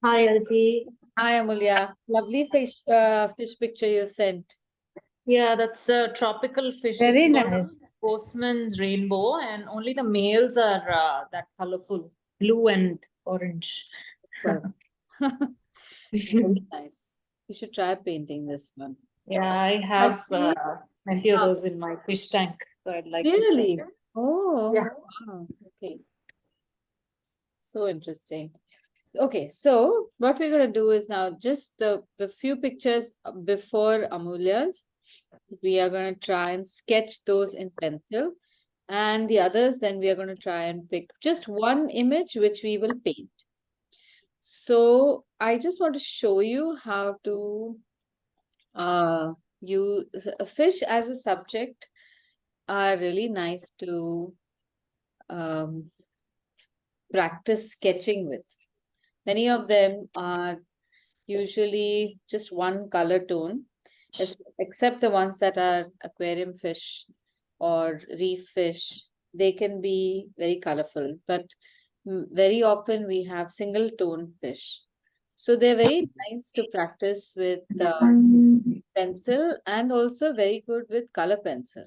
Hi, Aditi. Hi, Amulya. Lovely fish picture you sent. Yeah, that's a tropical fish. Very It's called a nice. Boseman's rainbow, and only the males are that colorful, blue and orange. Of course. Very nice. You should try painting this one. Yeah, I have Actually, plenty of uh, those in my fish tank, so I'd like to try. really? Oh, Yeah. wow. Okay. So interesting. Okay, so what we're going to do is now just the few pictures before Amulya's. We are going to try and sketch those in pencil. And the others, then we are going to try and pick just one image which we will paint. So I just want to show you how to use a fish as a subject are really nice to um, practice sketching with. Many of them are usually just one color tone, except the ones that are aquarium fish or reef fish. They can be very colorful, but very often we have single tone fish. So they're very nice to practice with pencil and also very good with color pencil.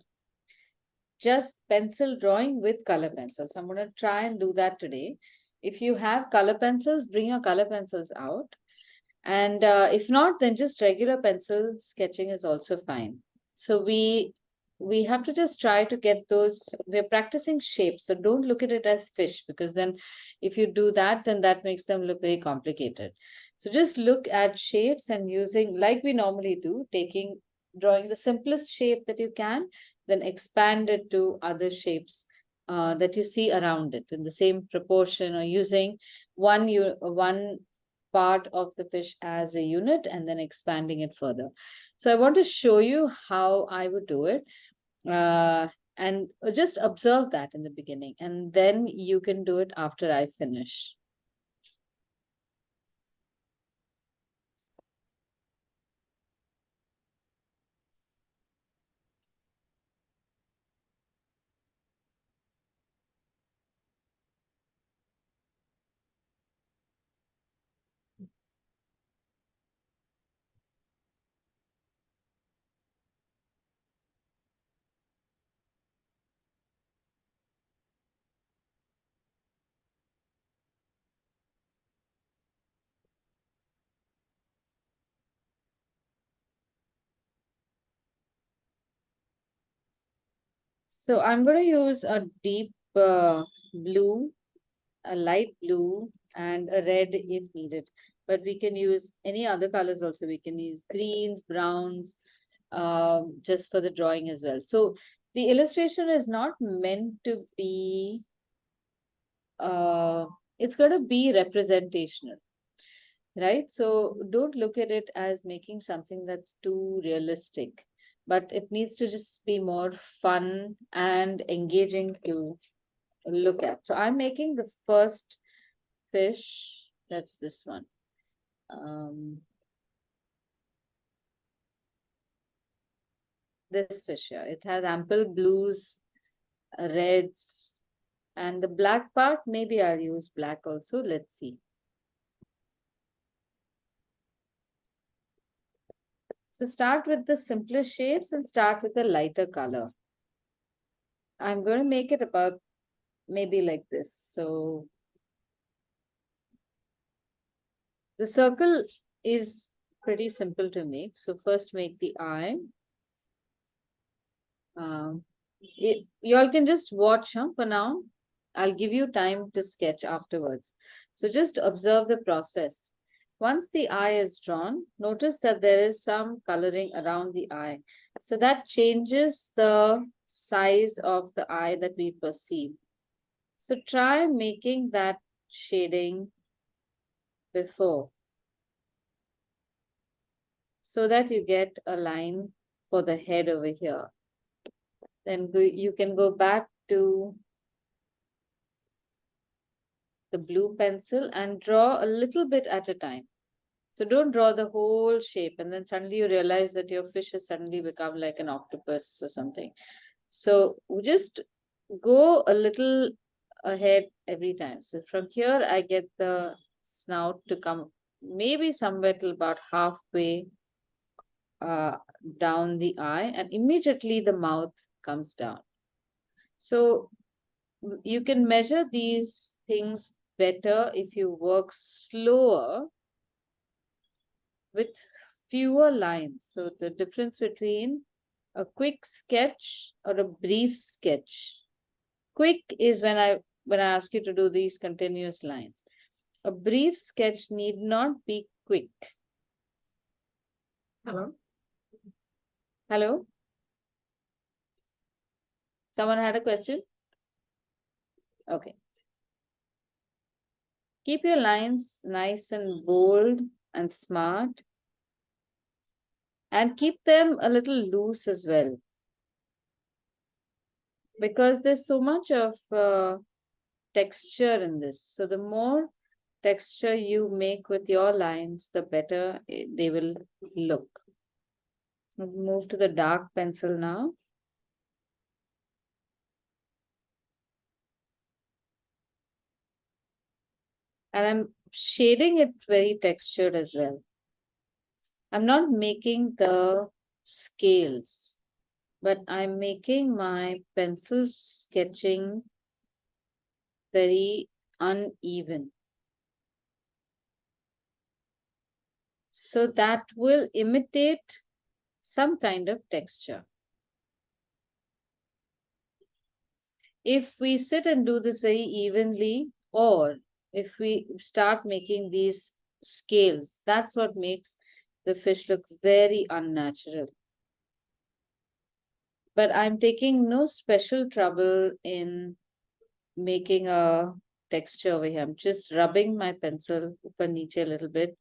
Just pencil drawing with color pencils. So I'm going to try and do that today. If you have color pencils, bring your color pencils out. And if not, then just regular pencil sketching is also fine. So we have to just try to get those. We're practicing shapes, so don't look at it as fish, because then if you do that, then that makes them look very complicated. So just look at shapes and using like we normally do, drawing the simplest shape that you can, then expand it to other shapes that you see around it in the same proportion, or using one part of the fish as a unit and then expanding it further. So I want to show you how I would do it. And just observe that in the beginning, and then you can do it after I finish. So I'm going to use a deep blue, a light blue, and a red if needed. But we can use any other colors also. We can use greens, browns, just for the drawing as well. So the illustration is not meant to be, it's going to be representational, right? So don't look at it as making something that's too realistic, but it needs to just be more fun and engaging to look at. So I'm making the first fish, that's this one. This fish here, it has ample blues, reds, and the black part, maybe I'll use black also. Let's see. So start with the simplest shapes and start with a lighter color. I'm going to make it about maybe like this. So the circle is pretty simple to make. So first make the eye. You all can just watch for now. I'll give you time to sketch afterwards. So just observe the process. Once the eye is drawn, notice that there is some coloring around the eye. So that changes the size of the eye that we perceive. So try making that shading before, so that you get a line for the head over here. Then you can go back to the blue pencil and draw a little bit at a time. So don't draw the whole shape and then suddenly you realize that your fish has suddenly become like an octopus or something. So just go a little ahead every time. So from here, I get the snout to come maybe somewhere till about halfway down the eye, and immediately the mouth comes down. So you can measure these things better if you work slower with fewer lines. So the difference between a quick sketch or a brief sketch. Quick is when I ask you to do these continuous lines. A brief sketch need not be quick. Hello. Hello? Someone had a question? Okay. Keep your lines nice and bold and smart. And keep them a little loose as well. Because there's so much of texture in this. So the more texture you make with your lines, the better they will look. I'll move to the dark pencil now. And I'm shading it very textured as well. I'm not making the scales, but I'm making my pencil sketching very uneven. So that will imitate some kind of texture. If we sit and do this very evenly, or if we start making these scales, that's what makes the fish look very unnatural. But I'm taking no special trouble in making a texture over here. I'm just rubbing my pencil upper niche a little bit,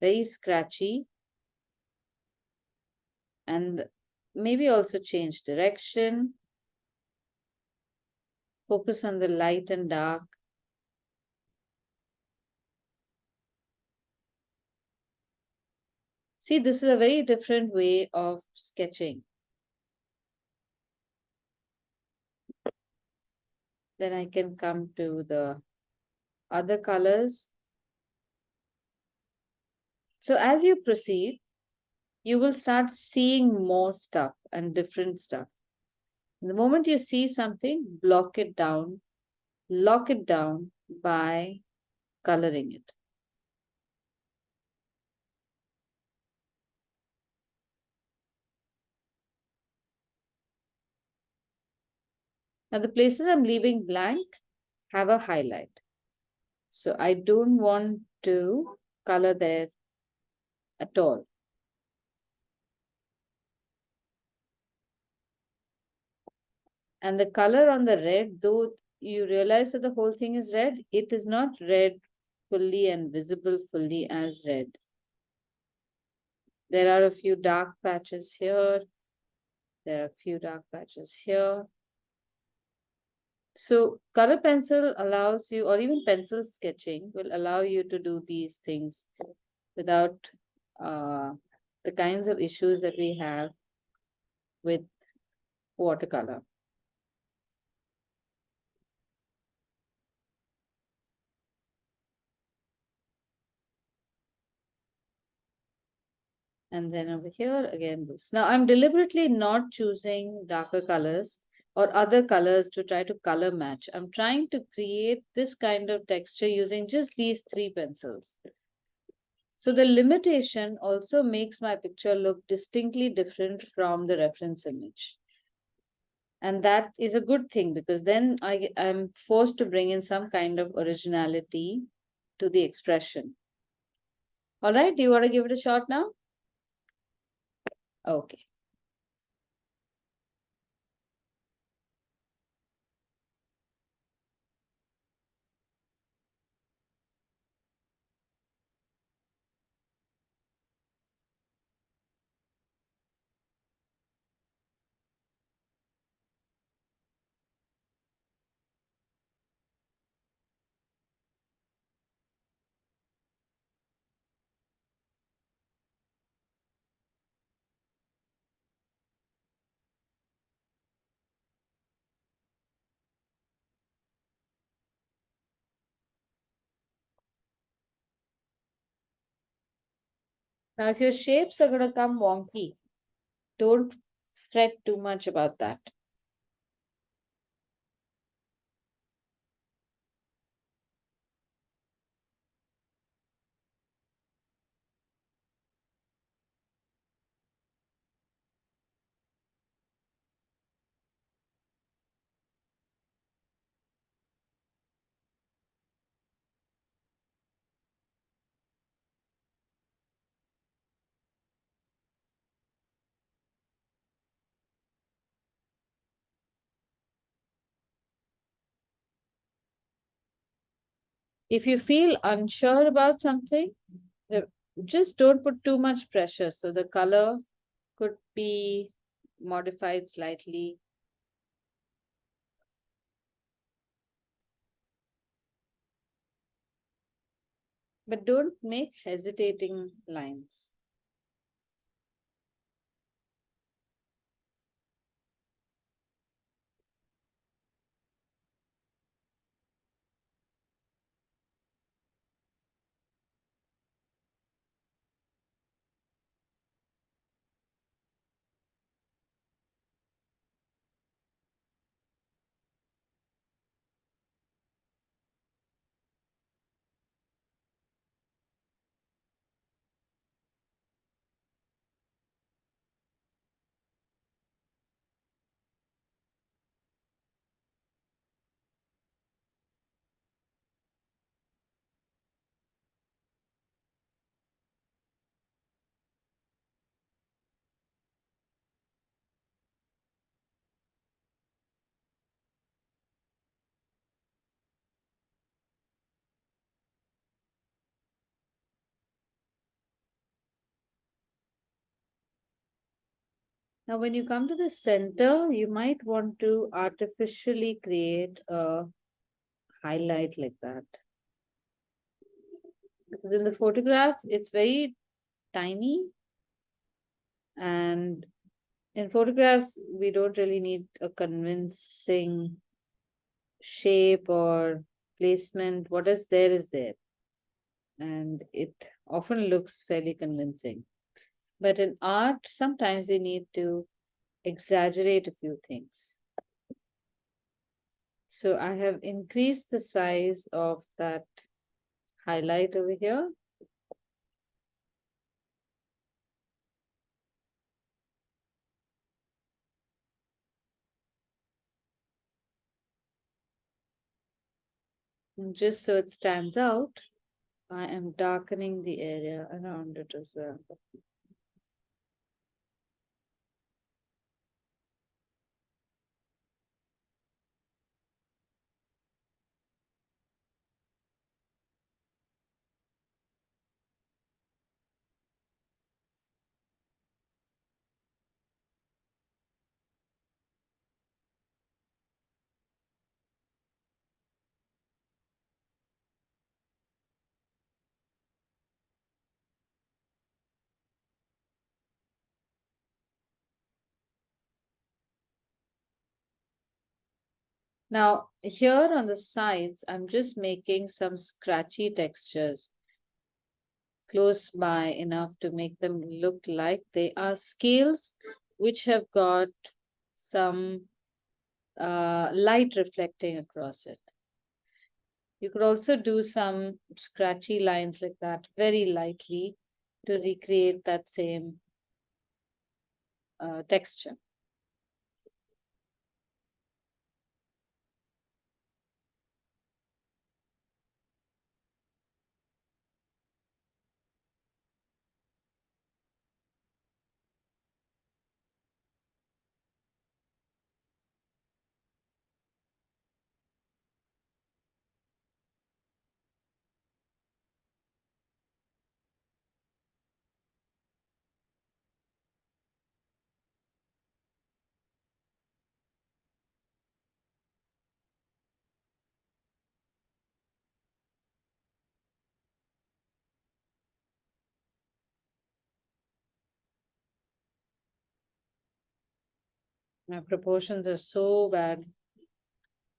very scratchy. And maybe also change direction. Focus on the light and dark. See, this is a very different way of sketching. Then I can come to the other colors. So as you proceed, you will start seeing more stuff and different stuff. The moment you see something, block it down, lock it down by coloring it. Now the places I'm leaving blank have a highlight. So I don't want to color there at all. And the color on the red, though you realize that the whole thing is red, it is not red fully and visible fully as red. There are a few dark patches here. There are a few dark patches here. So color pencil allows you, or even pencil sketching will allow you to do these things without the kinds of issues that we have with watercolor. And then over here, again, this. Now, I'm deliberately not choosing darker colors or other colors to try to color match. I'm trying to create this kind of texture using just these three pencils. So the limitation also makes my picture look distinctly different from the reference image. And that is a good thing because then I'm forced to bring in some kind of originality to the expression. All right, do you want to give it a shot now? Okay. Now, if your shapes are going to come wonky, don't fret too much about that. If you feel unsure about something, uh, just don't put too much pressure. So the color could be modified slightly. But don't make hesitating lines. Now, when you come to the center, you might want to artificially create a highlight like that. Because in the photograph, it's very tiny. And in photographs, we don't really need a convincing shape or placement. What is there is there. And it often looks fairly convincing. But in art, sometimes we need to exaggerate a few things. So I have increased the size of that highlight over here. And just so it stands out, I am darkening the area around it as well. Now, here on the sides, I'm just making some scratchy textures close by enough to make them look like they are scales which have got some light reflecting across it. You could also do some scratchy lines like that very lightly to recreate that same texture. My proportions are so bad.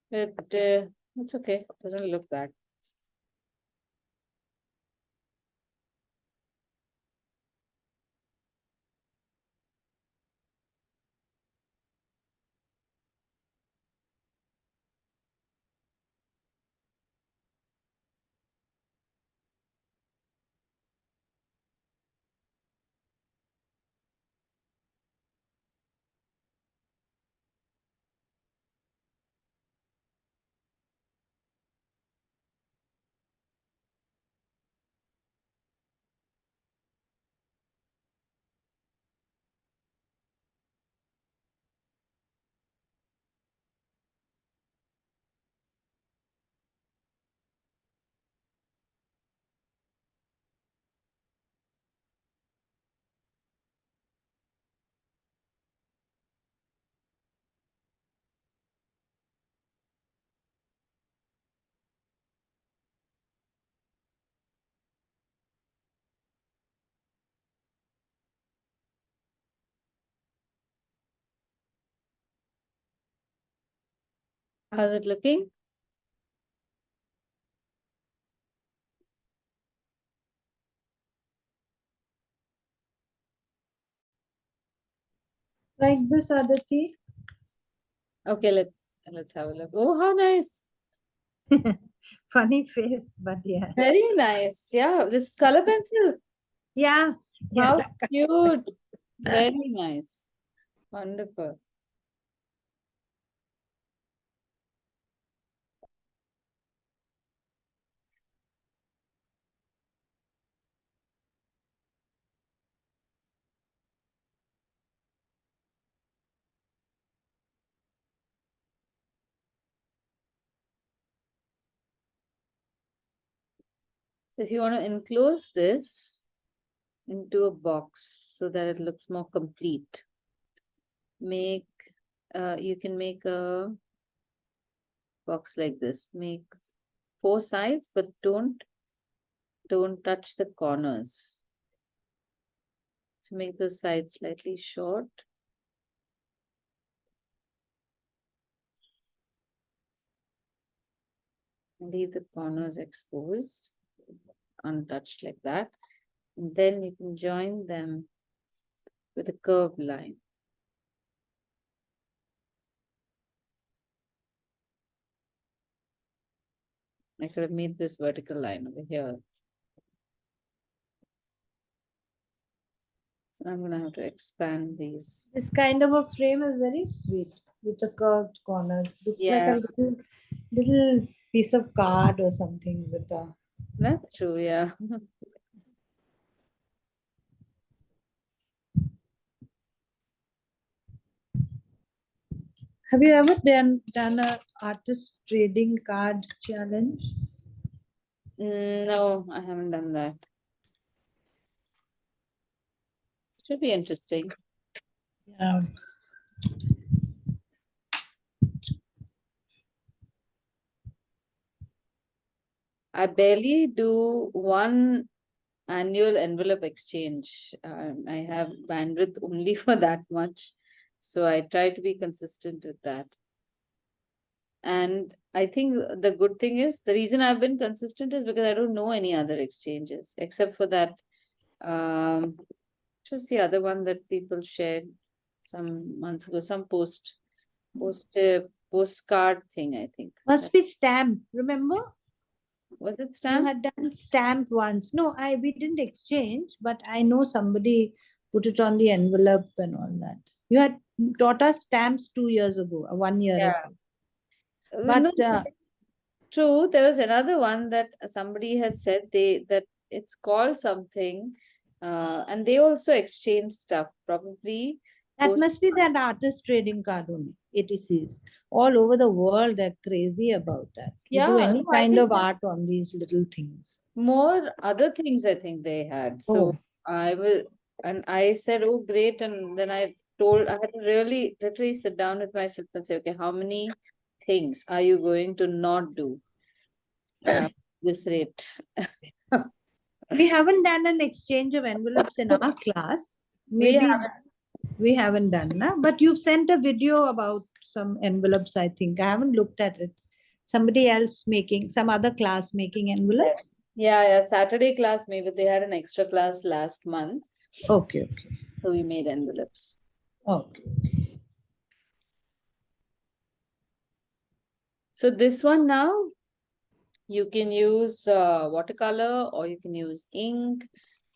But it's okay. Doesn't look bad. How's it looking? Like this, Aditi. Okay, let's have a look. Oh, how nice. Funny face, but yeah. Very nice. Yeah, this is color pencil. Yeah. Yeah. How that kind- cute. Very nice. Wonderful. If you want to enclose this into a box so that it looks more complete, you can make a box like this. Make 4 sides, but don't touch the corners. So make those sides slightly short. Leave the corners exposed, untouched like that. And then you can join them with a curved line. I could have made this vertical line over here. So I'm gonna have to expand these. This kind of a frame is very sweet with the curved corners. Looks like Yeah. a little piece of card or something with a. That's true, yeah. Have you ever done a artist trading card challenge? No, I haven't done that. Should be interesting. Yeah. I barely do one annual envelope exchange. I have bandwidth only for that much. So I try to be consistent with that. And I think the good thing is the reason I've been consistent is because I don't know any other exchanges except for that. Which was the other one that people shared some months ago? Some postcard thing, I think. Must be stamp. Remember? Was it You stamp? had done stamp once. No, we didn't exchange, but I know somebody put it on the envelope and all that. You had taught us stamps 2 years ago, 1 year Yeah. ago. No, But true. There was another one that somebody had said that it's called something, and they also exchange stuff. Probably that post. must be that artist trading card only, ATCs. All over the world, they're crazy about that. You do Yeah, any no, I kind think of there's art on these little things. more other things I think they had. So Oh, I will, and I said, oh, great. And then I had to really literally sit down with myself and say, okay, how many things are you going to not do this rate? we haven't done an exchange of envelopes in our class. We Maybe haven't. we haven't done, na? But you've sent a video about some envelopes, I think. I haven't looked at it. Somebody else making, some other class making envelopes? Yeah, Saturday class, maybe they had an extra class last month. Okay, okay, So we made envelopes. okay. So this one now, you can use watercolor, or you can use ink,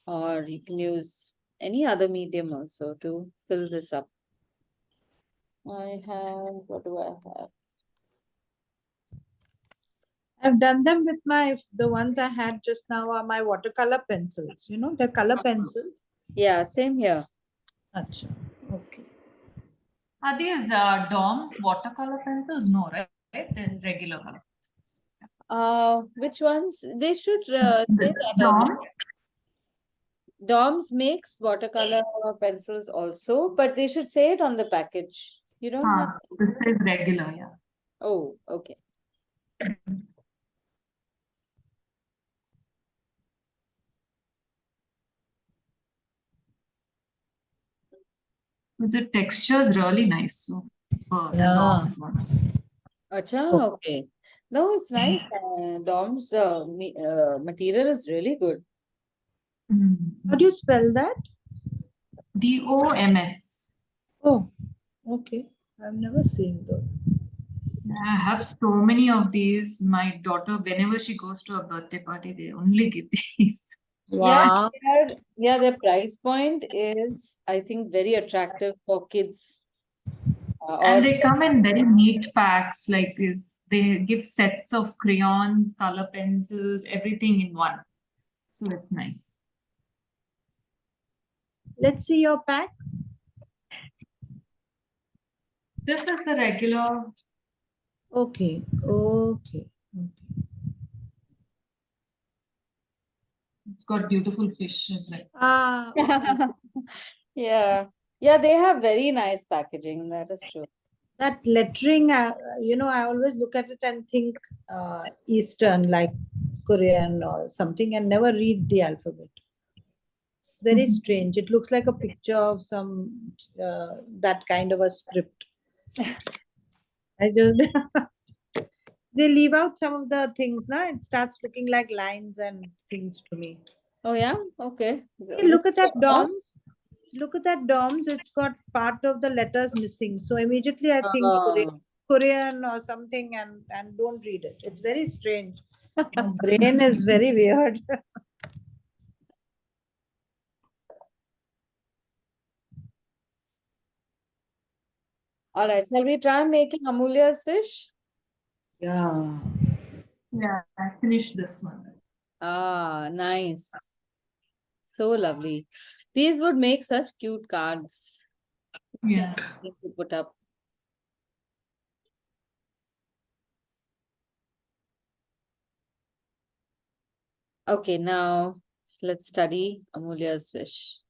or you can use any other medium also to fill this up. What do I have? I've done them with the ones I had just now are my watercolor pencils. You know, the color pencils. Yeah, same here. Acha, okay. Are these DOMS watercolor pencils? No, right? They're regular color pencils. Which ones? They should say that. DOMS? DOMS makes watercolor pencils also, but they should say it on the package. You don't have. This is regular, yeah. Oh, okay. The texture is really nice. So, the Yeah. DOMS one. Acha, Oh. okay. No, it's nice. Dom's material is really good. How do you spell that? DOMS. Oh, okay. I've never seen those. I have so many of these. My daughter, whenever she goes to a birthday party, they only give these. Yeah, Wow. the price point is, I think, very attractive for kids. And Or they come in very neat packs, like this. They give sets of crayons, color pencils, everything in one. So it's nice. Let's see your pack. This is the regular. Okay. Okay. It's got beautiful fish as well. Ah, okay. yeah, yeah, they have very nice packaging. That is true. That lettering, I always look at it and think Eastern, like Korean or something, and never read the alphabet. It's very Mhm. strange. It looks like a picture of some that kind of a script. I just they leave out some of the things now. It starts looking like lines and things to me. Oh yeah, okay. Hey, look at that DOMS. Look at that DOMS. It's got part of the letters missing. So immediately I think Korean or something and don't read it. It's very strange. My brain is very weird. All right, shall we try making Amulya's fish? Yeah. Yeah, I finished this one. Ah, nice. So lovely. These would make such cute cards Yeah. to put up. Okay, now let's study Amulya's fish.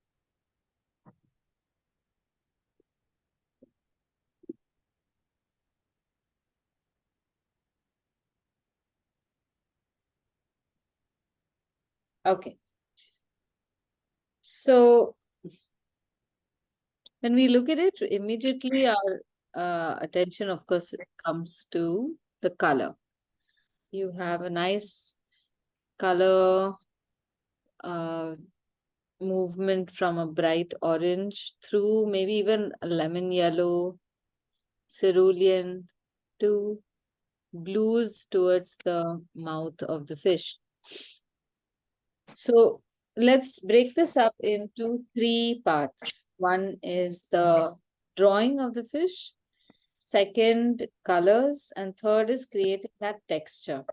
Okay. So when we look at it, immediately our attention, of course, comes to the color. You have a nice color movement from a bright orange through maybe even a lemon yellow, cerulean to blues towards the mouth of the fish. So let's break this up into three parts. One is the drawing of the fish, second, colors, and third is creating that texture.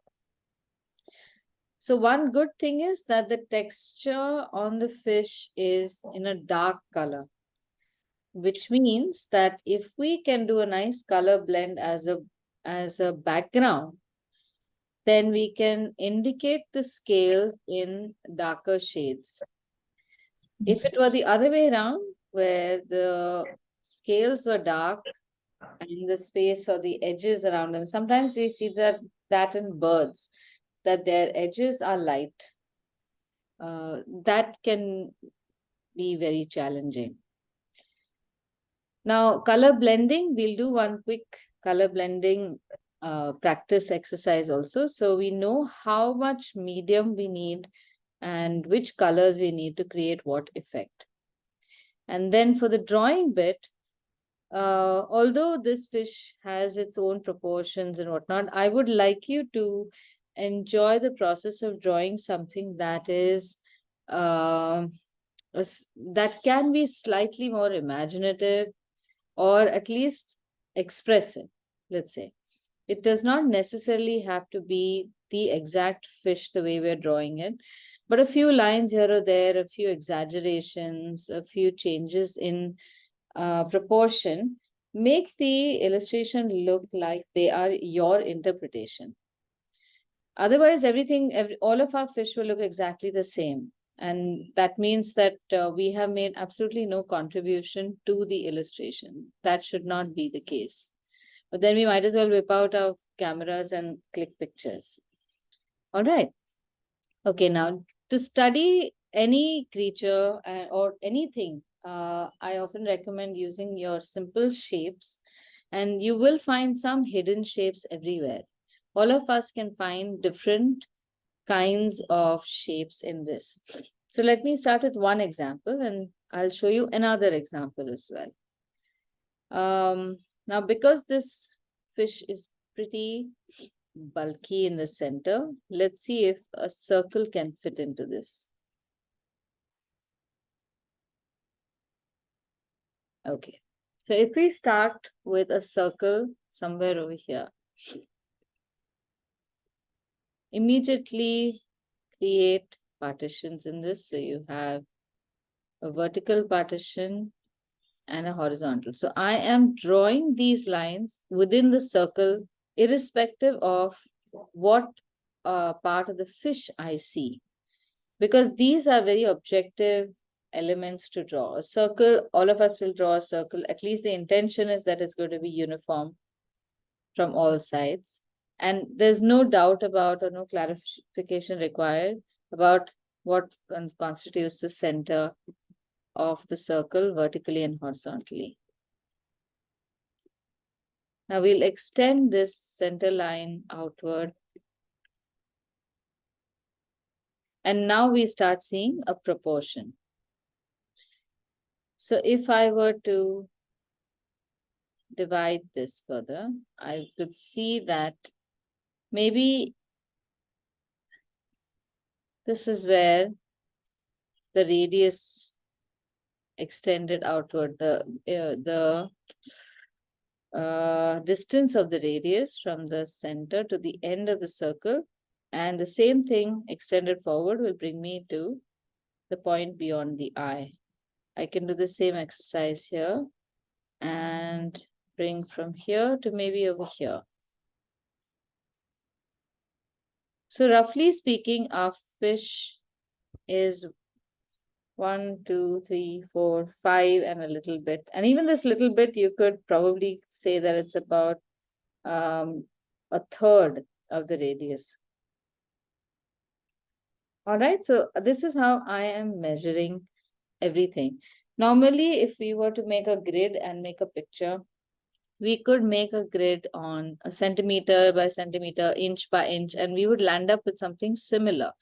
So one good thing is that the texture on the fish is in a dark color, which means that if we can do a nice color blend as a background, then we can indicate the scales in darker shades. If it were the other way around, where the scales were dark and the space or the edges around them, sometimes we see that in birds, that their edges are light. That can be very challenging. Now, color blending, we'll do one quick color blending practice exercise also. So we know how much medium we need and which colors we need to create what effect. And then for the drawing bit, although this fish has its own proportions and whatnot, I would like you to enjoy the process of drawing something that is that can be slightly more imaginative or at least expressive, let's say. It does not necessarily have to be the exact fish the way we're drawing it, but a few lines here or there, a few exaggerations, a few changes in proportion make the illustration look like they are your interpretation. Otherwise, all of our fish will look exactly the same. And that means that we have made absolutely no contribution to the illustration. That should not be the case. But then we might as well whip out our cameras and click pictures. All right. Okay, now to study any creature or anything, I often recommend using your simple shapes And you will find some hidden shapes everywhere. All of us can find different kinds of shapes in this. So let me start with one example and I'll show you another example as well. Now, because this fish is pretty bulky in the center, let's see if a circle can fit into this. Okay, so if we start with a circle somewhere over here, immediately create partitions in this. So you have a vertical partition and a horizontal. So I am drawing these lines within the circle, irrespective of what part of the fish I see, because these are very objective elements to draw. A circle, all of us will draw a circle. At least the intention is that it's going to be uniform from all sides. And there's no doubt about or no clarification required about what constitutes the center of the circle vertically and horizontally. Now we'll extend this center line outward. And now we start seeing a proportion. So if I were to divide this further, I could see that maybe this is where the radius extended outward, the distance of the radius from the center to the end of the circle, and the same thing extended forward will bring me to the point beyond the eye. I can do the same exercise here and bring from here to maybe over here. So roughly speaking, our fish is 1, 2, 3, 4, 5 and a little bit. And even this little bit, you could probably say that it's about a third of the radius. All right, so this is how I am measuring everything. Normally, if we were to make a grid and make a picture, we could make a grid on a centimeter by centimeter, inch by inch, and we would land up with something similar.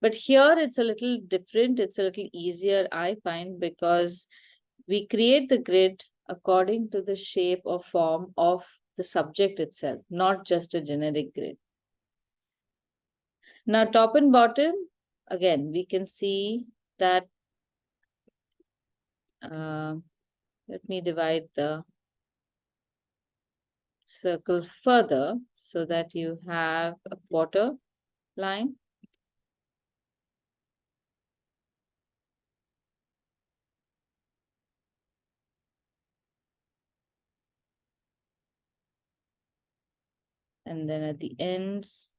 But here it's a little different. It's a little easier, I find, because we create the grid according to the shape or form of the subject itself, not just a generic grid. Now, top and bottom, again, we can see that, let me divide the circle further so that you have a quarter line. And then at the ends.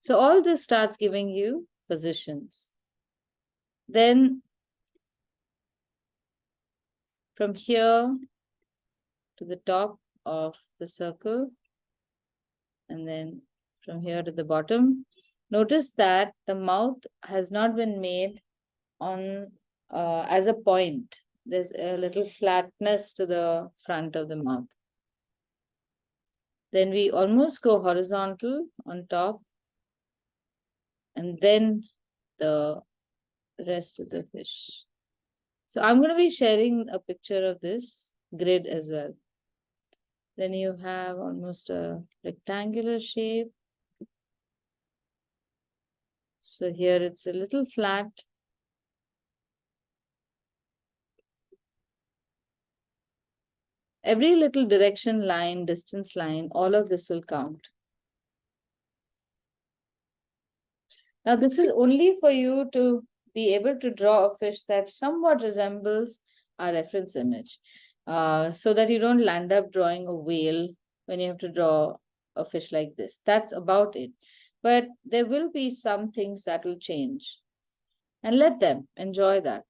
So all this starts giving you positions. Then from here to the top of the circle, and then from here to the bottom, notice that the mouth has not been made on as a point. There's a little flatness to the front of the mouth. Then we almost go horizontal on top, and then the rest of the fish. So I'm going to be sharing a picture of this grid as well. Then you have almost a rectangular shape. So here it's a little flat. Every little direction line, distance line, all of this will count. Now this is only for you to be able to draw a fish that somewhat resembles our reference image, so that you don't land up drawing a whale when you have to draw a fish like this. That's about it. But there will be some things that will change, and let them enjoy that.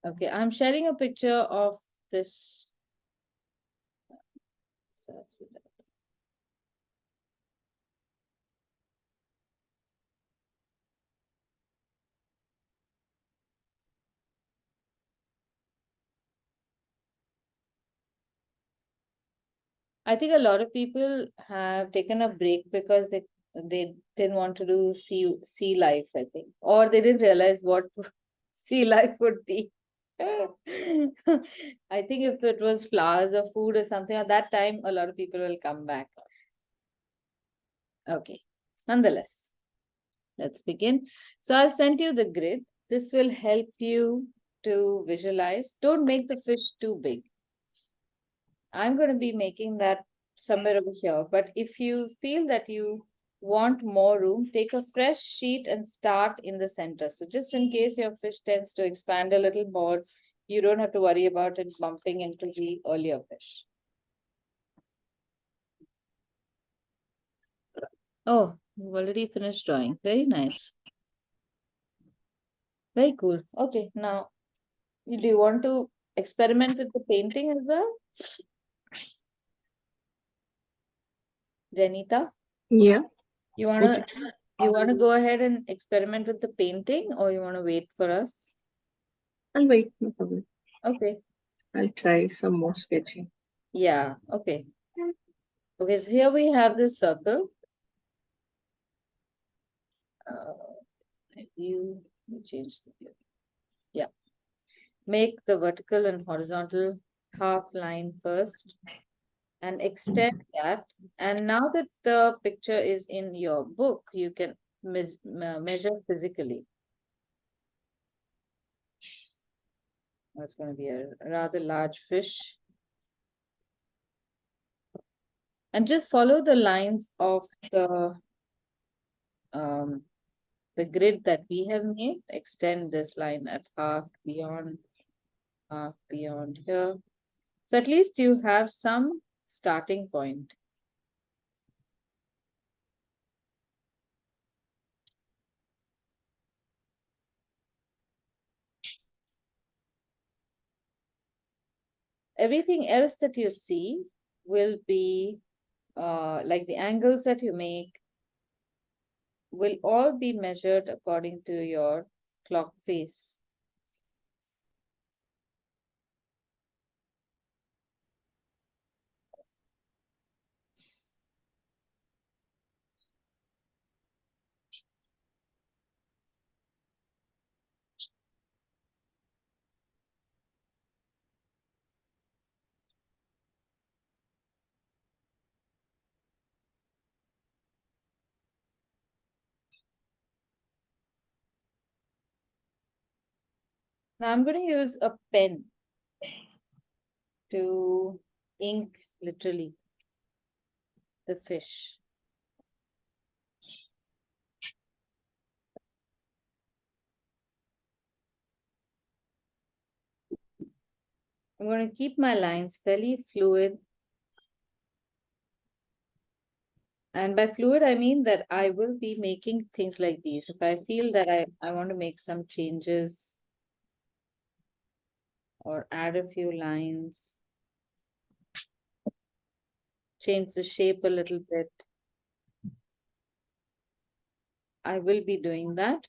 Okay, I'm sharing a picture of this. I think a lot of people have taken a break because they didn't want to do sea life, I think, or they didn't realize what sea life would be. I think if it was flowers or food or something at that time, a lot of people will come back. Okay, nonetheless, let's begin. So I'll send you the grid. This will help you to visualize. Don't make the fish too big. I'm going to be making that somewhere over here. But if you feel that you want more room, take a fresh sheet and start in the center. So just in case your fish tends to expand a little more, you don't have to worry about it bumping into the earlier fish. Oh, you've already finished drawing. Very nice. Very cool. Okay, now, do you want to experiment with the painting as well? Janita? Yeah, You wanna go ahead and experiment with the painting, or you wanna wait for us? I'll wait. No problem. Okay. I'll try some more sketching. Yeah, okay. Okay, so here we have this circle. View, we change the view. Yeah. Make the vertical and horizontal half line first and extend that. And now that the picture is in your book, you can measure physically. That's going to be a rather large fish. And just follow the lines of the grid that we have made. Extend this line at half beyond here. So at least you have some starting point. Everything else that you see will be like the angles that you make will all be measured according to your clock face. Now I'm going to use a pen to ink literally the fish. I'm going to keep my lines fairly fluid. And by fluid, I mean that I will be making things like these. If I feel that I want to make some changes or add a few lines, change the shape a little bit, I will be doing that.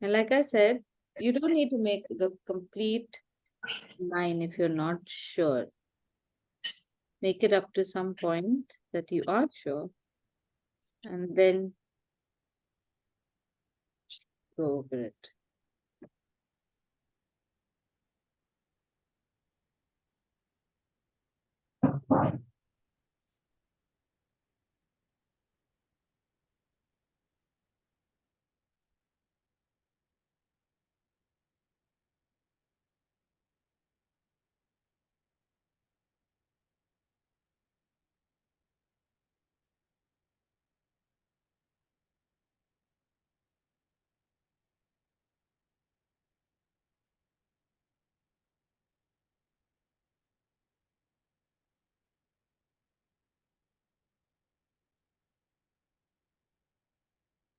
And like I said, you don't need to make the complete line if you're not sure. Make it up to some point that you are sure, and then go over it.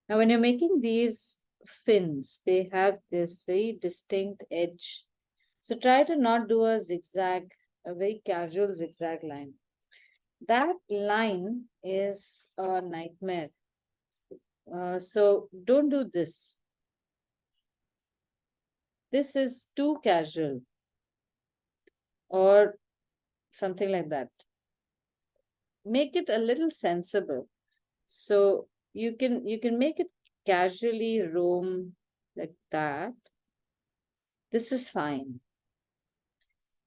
Now, when you're making these fins, they have this very distinct edge. So try to not do a zigzag, a very casual zigzag line. That line is a nightmare. So don't do this. this is too casual or something like that. Make it a little sensible. So you can make it casually roam like that. This is fine.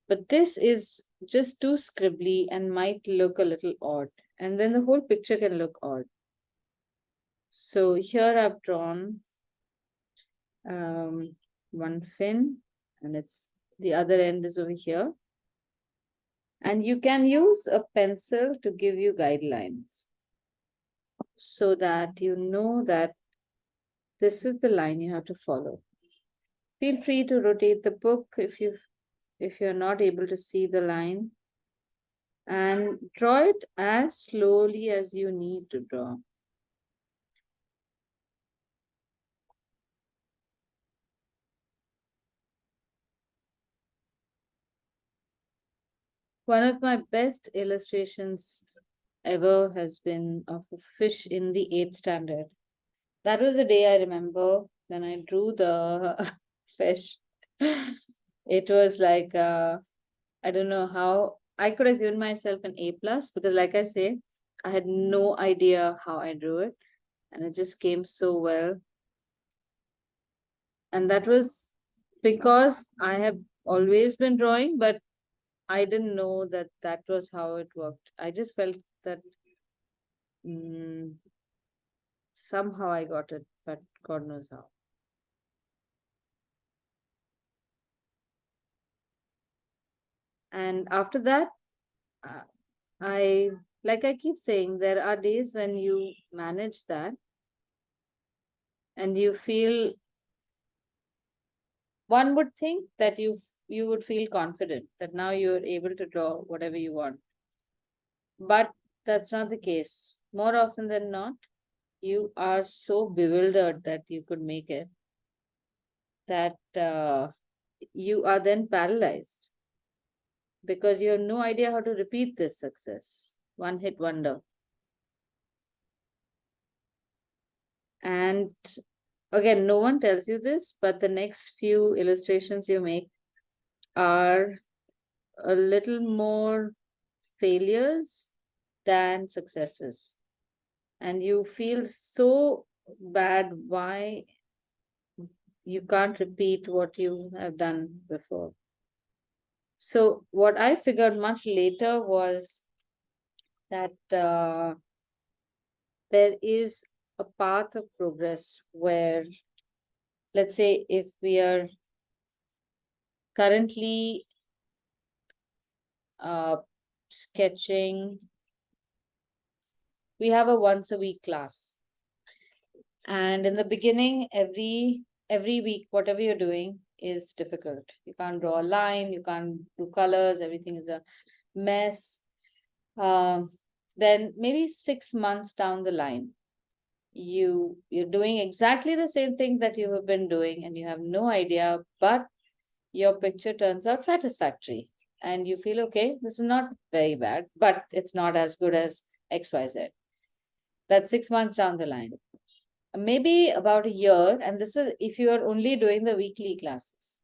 But this is just too scribbly and might look a little odd. And then the whole picture can look odd. So here I've drawn one fin, and it's the other end is over here. And you can use a pencil to give you guidelines so that you know that this is the line you have to follow. Feel free to rotate the book if you're not able to see the line, and draw it as slowly as you need to draw. One of my best illustrations ever has been of a fish in the 8th standard. That was the day I remember when I drew the fish. It was like, I don't know how I could have given myself an A+, because like I say, I had no idea how I drew it, and it just came so well. And that was because I have always been drawing, but I didn't know that that was how it worked. I just felt that somehow I got it, but God knows how. And after that, like I keep saying, there are days when you manage that and you feel, one would think that you would feel confident that now you're able to draw whatever you want. But that's not the case. More often than not, you are so bewildered that you could make it, that you are then paralyzed because you have no idea how to repeat this success. One hit wonder. And again, no one tells you this, but the next few illustrations you make are a little more failures than successes. And you feel so bad why you can't repeat what you have done before. So what I figured much later was that there is a path of progress where, let's say, if we are currently sketching, we have a once a week class. And in the beginning, every week, whatever you're doing is difficult. You can't draw a line, you can't do colors, everything is a mess. Then maybe 6 months down the line, you're doing exactly the same thing that you have been doing and you have no idea, but your picture turns out satisfactory. And you feel, okay, this is not very bad, but it's not as good as XYZ. That's 6 months down the line. Maybe about a year, and this is if you are only doing the weekly classes.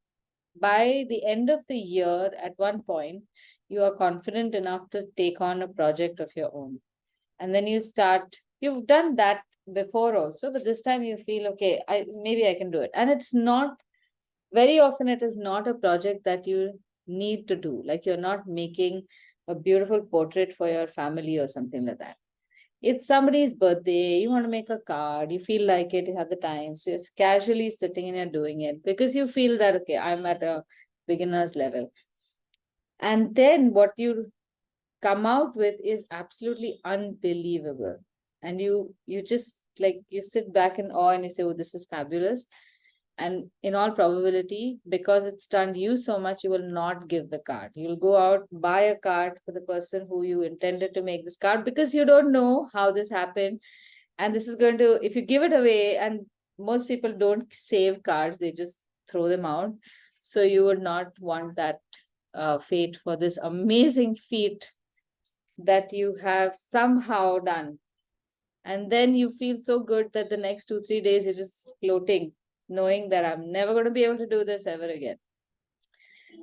By the end of the year, at one point, you are confident enough to take on a project of your own. And then you've done that before also, but this time you feel, okay, maybe I can do it. And it's not, very often it is not a project that you need to do. Like you're not making a beautiful portrait for your family or something like that. It's somebody's birthday, you want to make a card, you feel like it, you have the time, so you're casually sitting and you're doing it because you feel that, okay, I'm at a beginner's level. And then what you come out with is absolutely unbelievable. And you just like, you sit back in awe and you say, oh, this is fabulous. And in all probability, because it stunned you so much, you will not give the card. You'll go out, buy a card for the person who you intended to make this card, because you don't know how this happened. And this is going to, if you give it away, and most people don't save cards, they just throw them out. So you would not want that fate for this amazing feat that you have somehow done. And then you feel so good that the next 2-3 days you're just floating knowing that I'm never going to be able to do this ever again.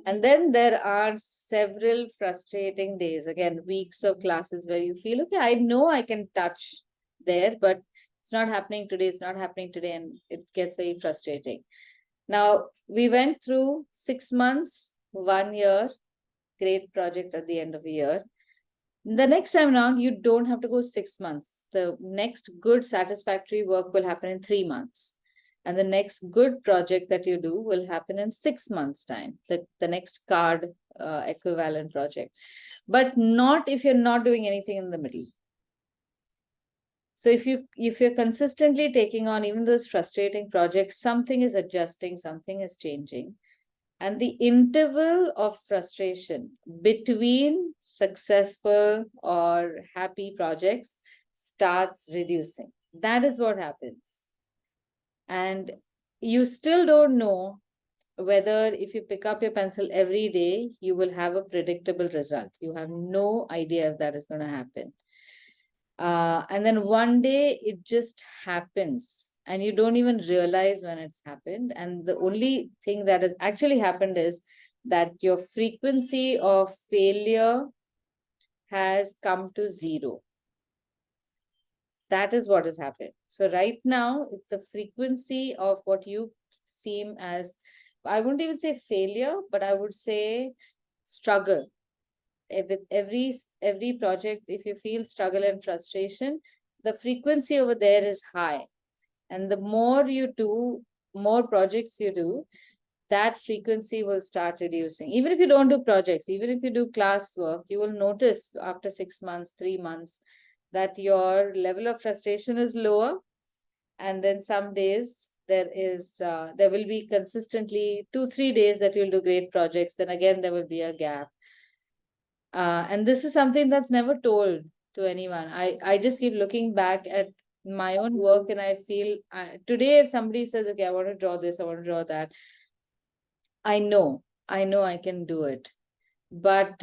And then there are several frustrating days, again, weeks of classes where you feel, okay, I know I can touch there, but it's not happening today, it's not happening today, and it gets very frustrating. Now, we went through 6 months, 1 year, great project at the end of the year. The next time around, you don't have to go 6 months. The next good satisfactory work will happen in 3 months. And the next good project that you do will happen in 6 months' time, the next card equivalent project. But not if you're not doing anything in the middle. So if you're consistently taking on even those frustrating projects, something is adjusting, something is changing. And the interval of frustration between successful or happy projects starts reducing. That is what happens. And you still don't know whether if you pick up your pencil every day, you will have a predictable result. You have no idea if that is going to happen. And then one day it just happens and you don't even realize when it's happened. And the only thing that has actually happened is that your frequency of failure has come to 0. That is what has happened. So right now, it's the frequency of what you seem as, I wouldn't even say failure, but I would say struggle. With every project, if you feel struggle and frustration, the frequency over there is high. And the more you do, more projects you do, that frequency will start reducing. Even if you don't do projects, even if you do class work, you will notice after 6 months, 3 months, that your level of frustration is lower. And then some days there will be consistently 2-3 days that you'll do great projects. Then again, there will be a gap. And this is something that's never told to anyone. I just keep looking back at my own work and I feel today if somebody says, okay, I want to draw this, I want to draw that, I know I can do it. But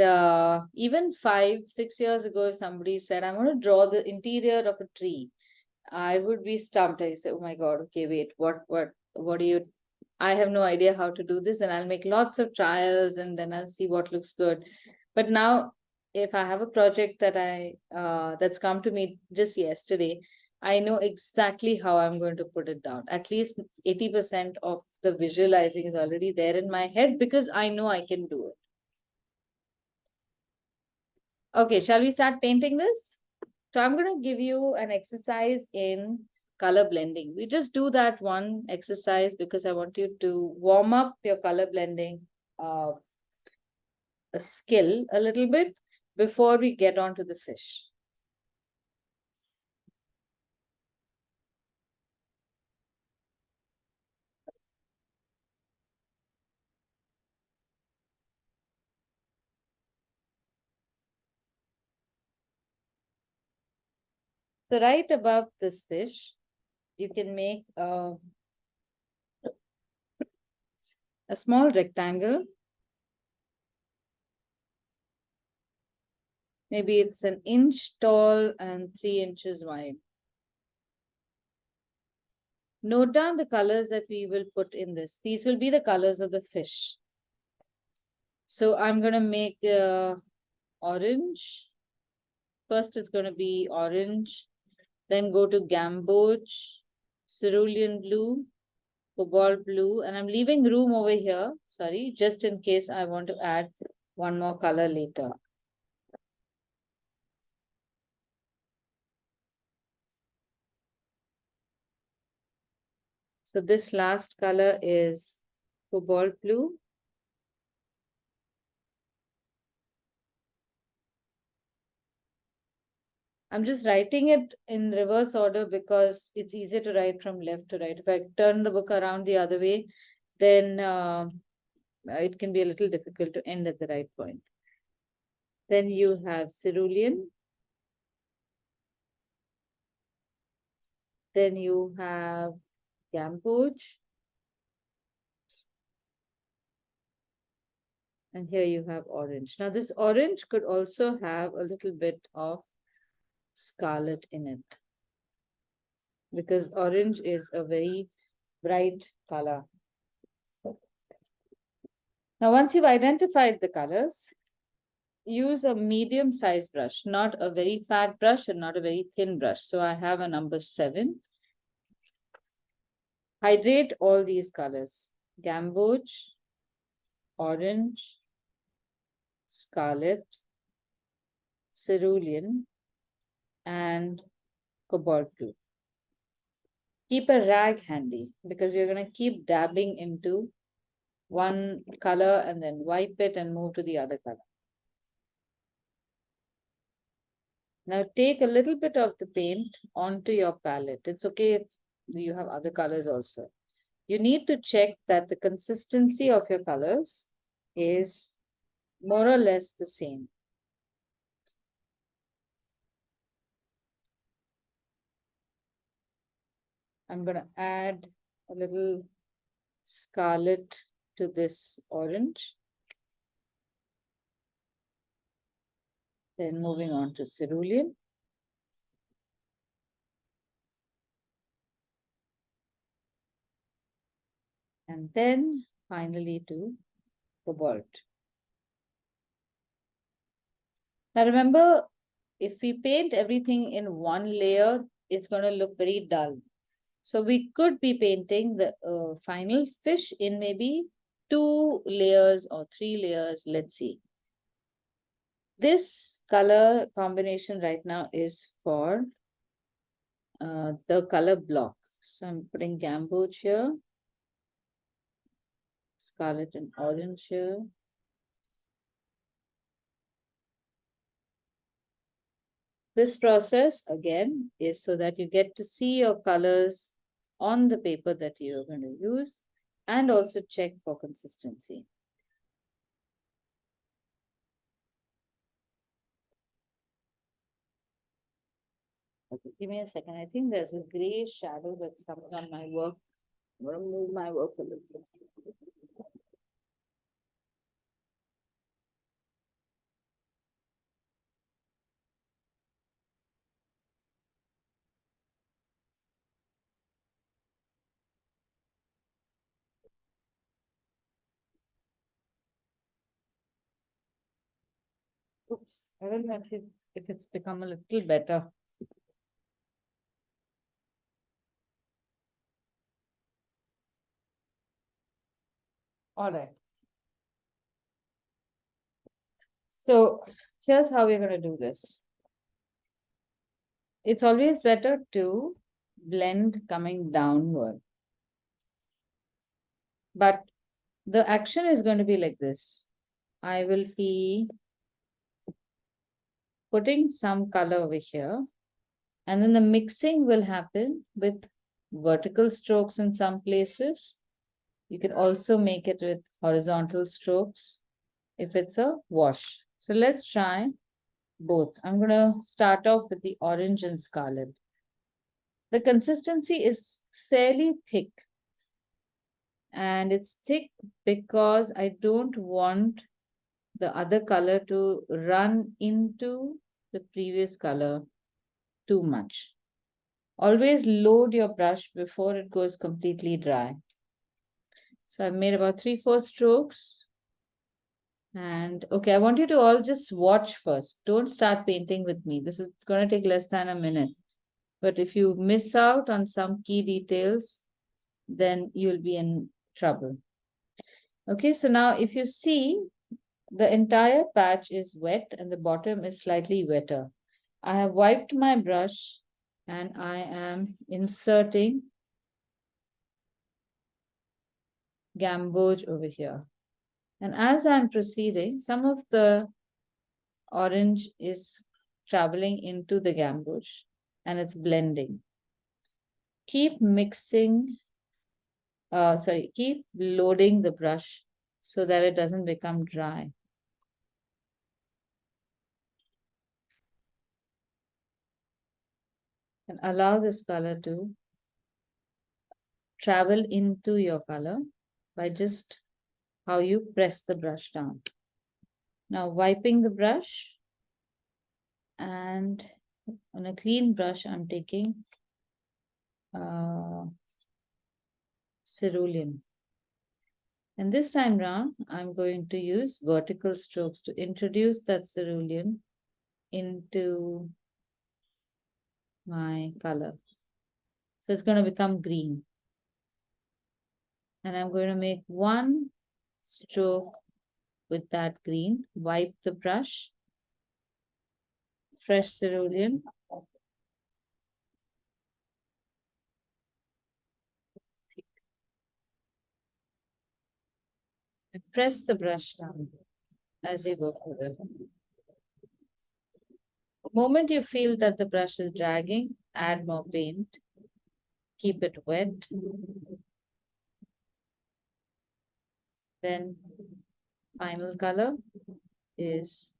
even 5-6 years ago, if somebody said, I want to draw the interior of a tree, I would be stumped. I say, oh my God, okay, wait, what do you, I have no idea how to do this. And I'll make lots of trials and then I'll see what looks good. But now if I have a project that that's come to me just yesterday, I know exactly how I'm going to put it down. At least 80% of the visualizing is already there in my head because I know I can do it. Okay, shall we start painting this? So I'm going to give you an exercise in color blending. We just do that one exercise because I want you to warm up your color blending skill a little bit before we get on to the fish. So right above this fish, you can make a small rectangle. Maybe it's 1 inch tall and 3 inches wide. Note down the colors that we will put in this. These will be the colors of the fish. So I'm going to make orange. First, it's going to be orange. Then go to gamboge, cerulean blue, cobalt blue. And I'm leaving room over here, sorry, just in case I want to add one more color later. So this last color is cobalt blue. I'm just writing it in reverse order because it's easier to write from left to right. If I turn the book around the other way, then it can be a little difficult to end at the right point. Then you have cerulean. Then you have gamboge. And here you have orange. Now this orange could also have a little bit of scarlet in it, because orange is a very bright color. Now, once you've identified the colors, use a medium size brush, not a very fat brush and not a very thin brush. So I have a number 7. Hydrate all these colors: gamboge, orange, scarlet, cerulean, and cobalt blue. Keep a rag handy because we're going to keep dabbing into one color and then wipe it and move to the other color. Now take a little bit of the paint onto your palette. It's okay if you have other colors also. You need to check that the consistency of your colors is more or less the same. I'm going to add a little scarlet to this orange. Then moving on to cerulean. And then finally to cobalt. Now remember, if we paint everything in one layer, it's going to look very dull. So we could be painting the final fish in maybe 2 layers or 3 layers. Let's see. This color combination right now is for the color block. So I'm putting gamboge here, scarlet and orange here. This process again is so that you get to see your colors on the paper that you're going to use and also check for consistency. Okay, give me a second. I think there's a gray shadow that's coming on my work. I'm going to move my work a little bit. Oops, I don't know if it's become a little better. All right. So here's how we're going to do this. It's always better to blend coming downward. But the action is going to be like this. I will be putting some color over here, and then the mixing will happen with vertical strokes in some places. You can also make it with horizontal strokes if it's a wash. So let's try both. I'm going to start off with the orange and scarlet. The consistency is fairly thick. And it's thick because I don't want the other color to run into the previous color too much. Always load your brush before it goes completely dry. So I've made about 3-4 strokes. And okay, I want you to all just watch first. Don't start painting with me. This is going to take less than a minute. But if you miss out on some key details, then you'll be in trouble. Okay, so now if you see, the entire patch is wet and the bottom is slightly wetter. I have wiped my brush and I am inserting gamboge over here. And as I'm proceeding, some of the orange is traveling into the gamboge and it's blending. Keep mixing, keep loading the brush so that it doesn't become dry. And allow this color to travel into your color by just how you press the brush down. Now wiping the brush, and on a clean brush, I'm taking cerulean. And this time round, I'm going to use vertical strokes to introduce that cerulean into my color. So it's going to become green. And I'm going to make one stroke with that green, wipe the brush, fresh cerulean. And press the brush down as you go further. The moment you feel that the brush is dragging, add more paint. Keep it wet. Then final color is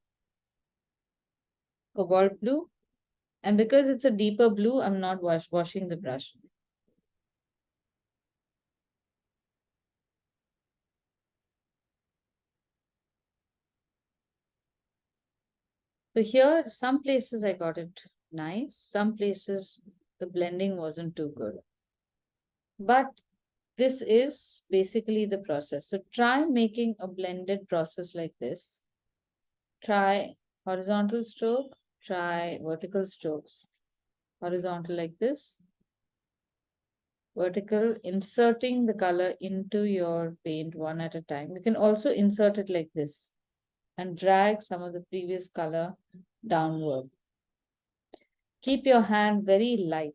cobalt blue. And because it's a deeper blue, I'm not washing the brush. So here, some places I got it nice. Some places the blending wasn't too good. But this is basically the process. So try making a blended process like this. Try horizontal stroke, try vertical strokes. Horizontal like this. Vertical, inserting the color into your paint one at a time. You can also insert it like this and drag some of the previous color downward. Keep your hand very light.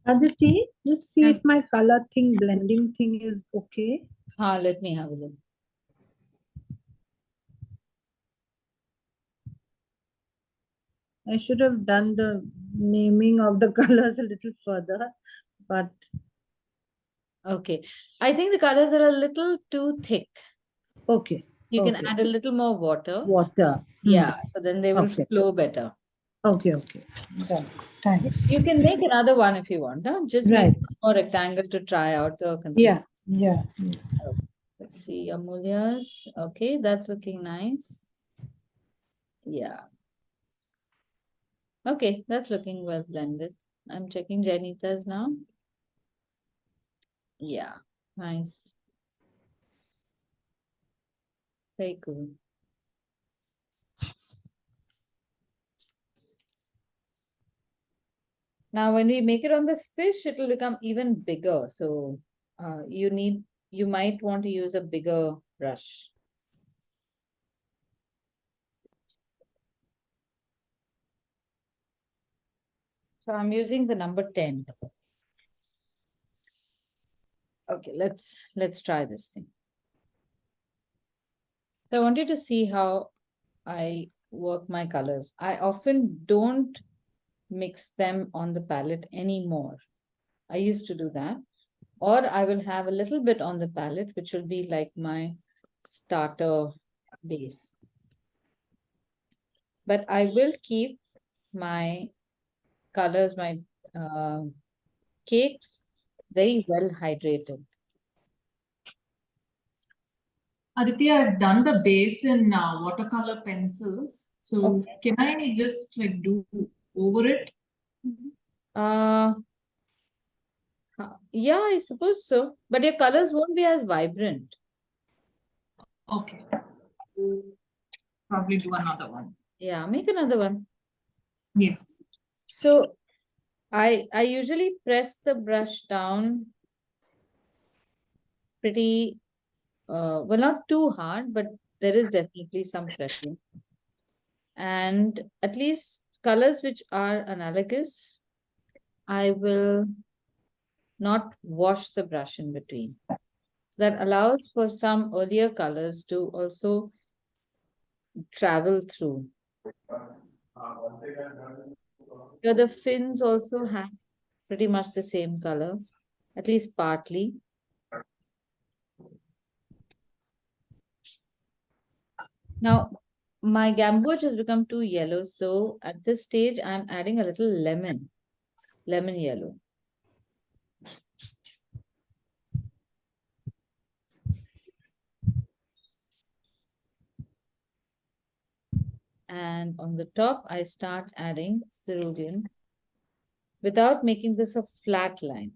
Aditi, just see if my color thing, blending thing is okay. Let me have a look. I should have done the naming of the colors a little further, but Okay. I think the colors are a little too thick. okay. You can Okay. add a little more water. Water. Yeah, so then they will Okay. flow better. Okay, okay. Done. Thanks. You can make another one if you want. Huh? Just Right. make one more rectangle to try out the consistency. Yeah. Let's see, Amulya's. Okay, that's looking nice. Yeah. Okay, that's looking well blended. I'm checking Janita's now. Yeah, nice. Very cool. Now, when we make it on the fish, it will become even bigger. So you might want to use a bigger brush. So I'm using the number 10. Okay, let's try this thing. So I want you to see how I work my colors. I often don't mix them on the palette anymore. I used to do that. Or I will have a little bit on the palette, which will be like my starter base. But I will keep my colors, my cakes very well hydrated. Aditya, I've done the base in watercolor pencils. So Okay. can I just like do over it? Uh, yeah, I suppose so. But your colors won't be as vibrant. Okay. Probably do another one. Yeah, make another one. Yeah. So I usually press the brush down pretty well, not too hard, but there is definitely some pressure. And at least colors which are analogous, I will not wash the brush in between. So that allows for some earlier colors to also travel through. Here the fins also have pretty much the same color, at least partly. Now, my gamboge has become too yellow, so at this stage, I'm adding a little lemon yellow. And on the top, I start adding cerulean without making this a flat line.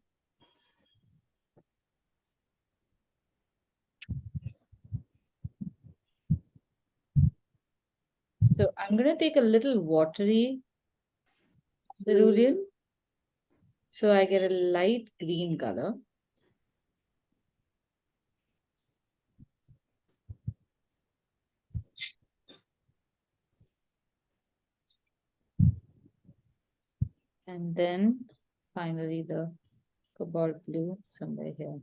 So I'm going to take a little watery cerulean. So I get a light green color. And then finally the cobalt blue somewhere here.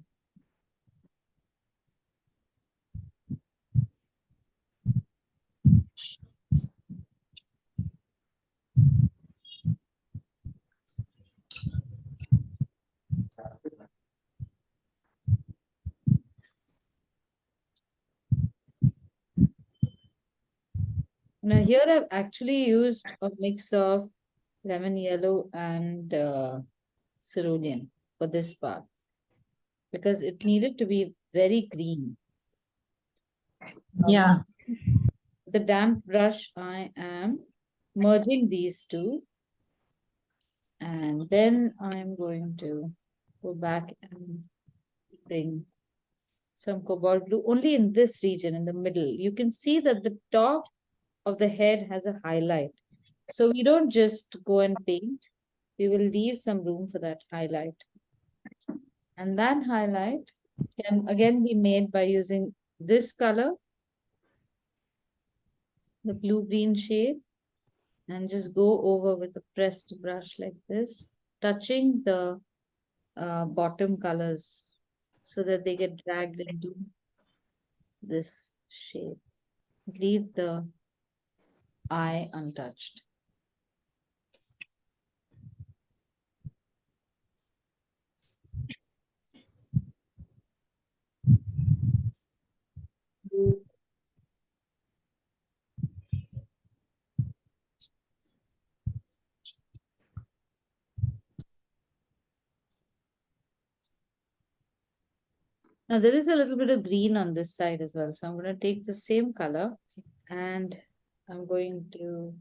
Now here I've actually used a mix of lemon yellow and cerulean for this part because it needed to be very green. Yeah. The damp brush, I am merging these two, and then I'm going to go back and bring some cobalt blue only in this region in the middle. You can see that the top of the head has a highlight. So we don't just go and paint, we will leave some room for that highlight. And that highlight can again be made by using this color, the blue-green shade, and just go over with a pressed brush like this, touching the bottom colors so that they get dragged into this shape. Leave the eye untouched. Now there is a little bit of green on this side as well. So I'm going to take the same color and I'm going to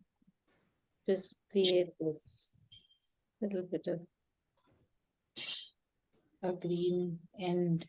just create this little bit of a green end.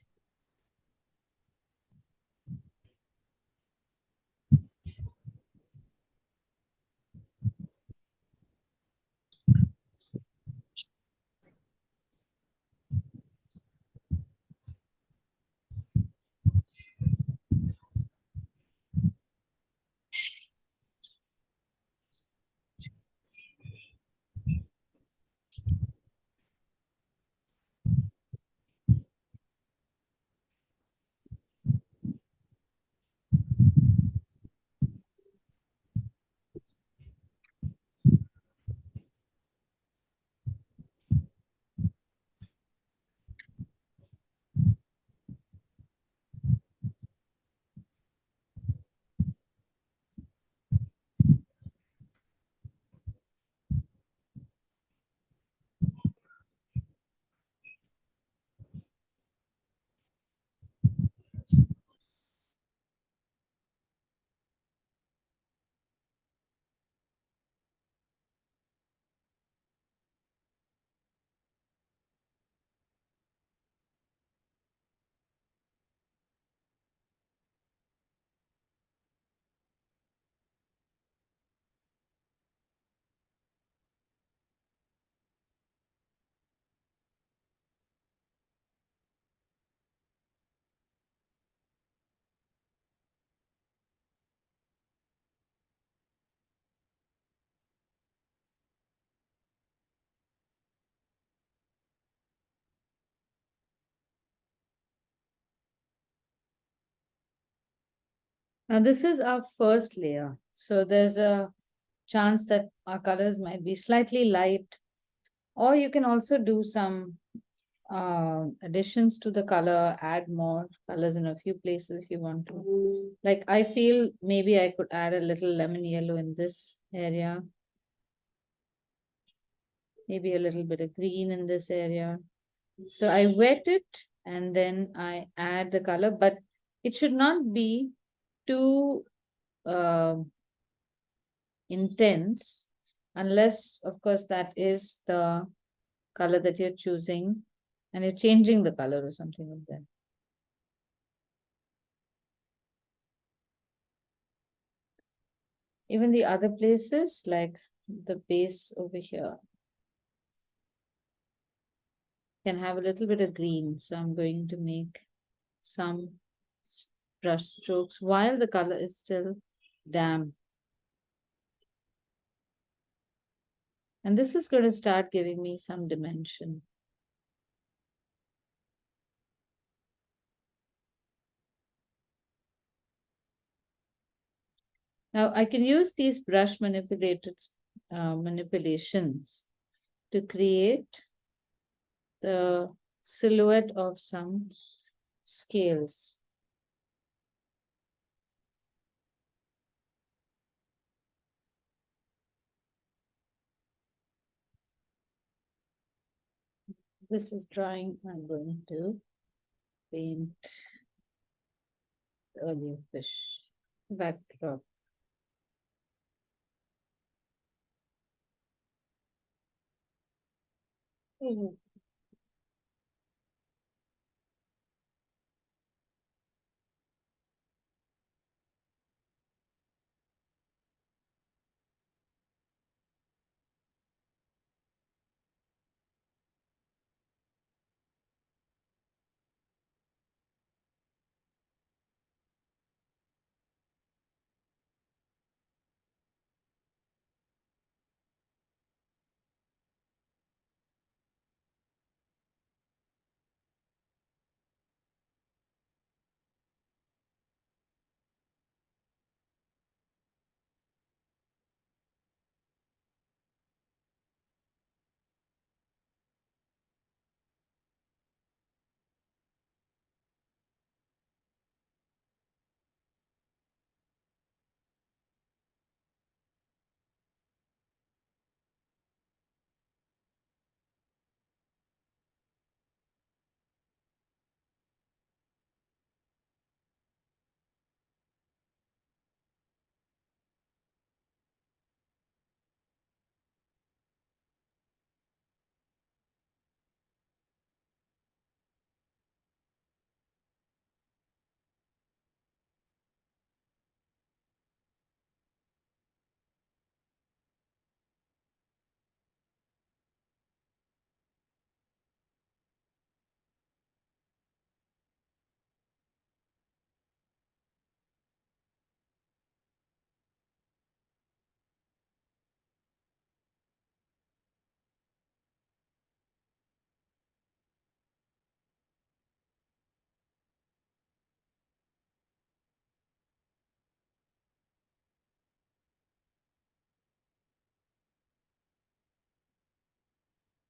Now this is our first layer. So there's a chance that our colors might be slightly light, or you can also do some additions to the color, add more colors in a few places if you want to. Like I feel maybe I could add a little lemon yellow in this area. Maybe a little bit of green in this area. So I wet it and then I add the color, but it should not be too intense, unless of course that is the color that you're choosing and you're changing the color or something like that. Even the other places, like the base over here, can have a little bit of green. So I'm going to make some brush strokes while the color is still damp. And this is going to start giving me some dimension. Now I can use these brush manipulations to create the silhouette of some scales. This is drawing. I'm going to paint the earlier fish backdrop.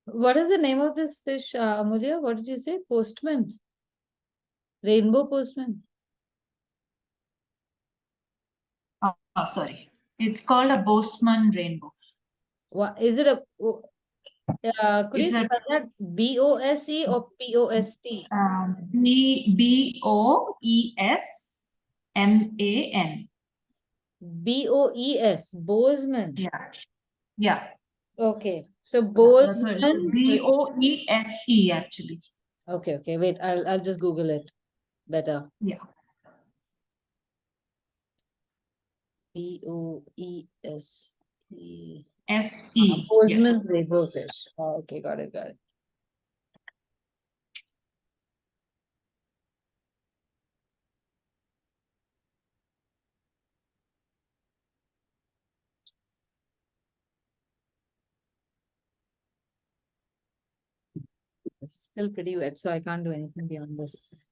What is the name of this fish, Amulya? What did you say? Postman? Rainbow postman? Oh, sorry. It's called a Boseman rainbow. What is it? Could you It's a spell that BOSE or POST? BOESMAN. BOES, Bozeman. Yeah. Yeah. Okay, so Sorry, Bozeman's. BOESE actually. Okay, okay, wait, I'll just Google it better. Yeah. BOESE. SE. Bozeman's Yes. Rainbowfish. Oh, okay, got it, got it. It's still pretty wet, so I can't do anything beyond this.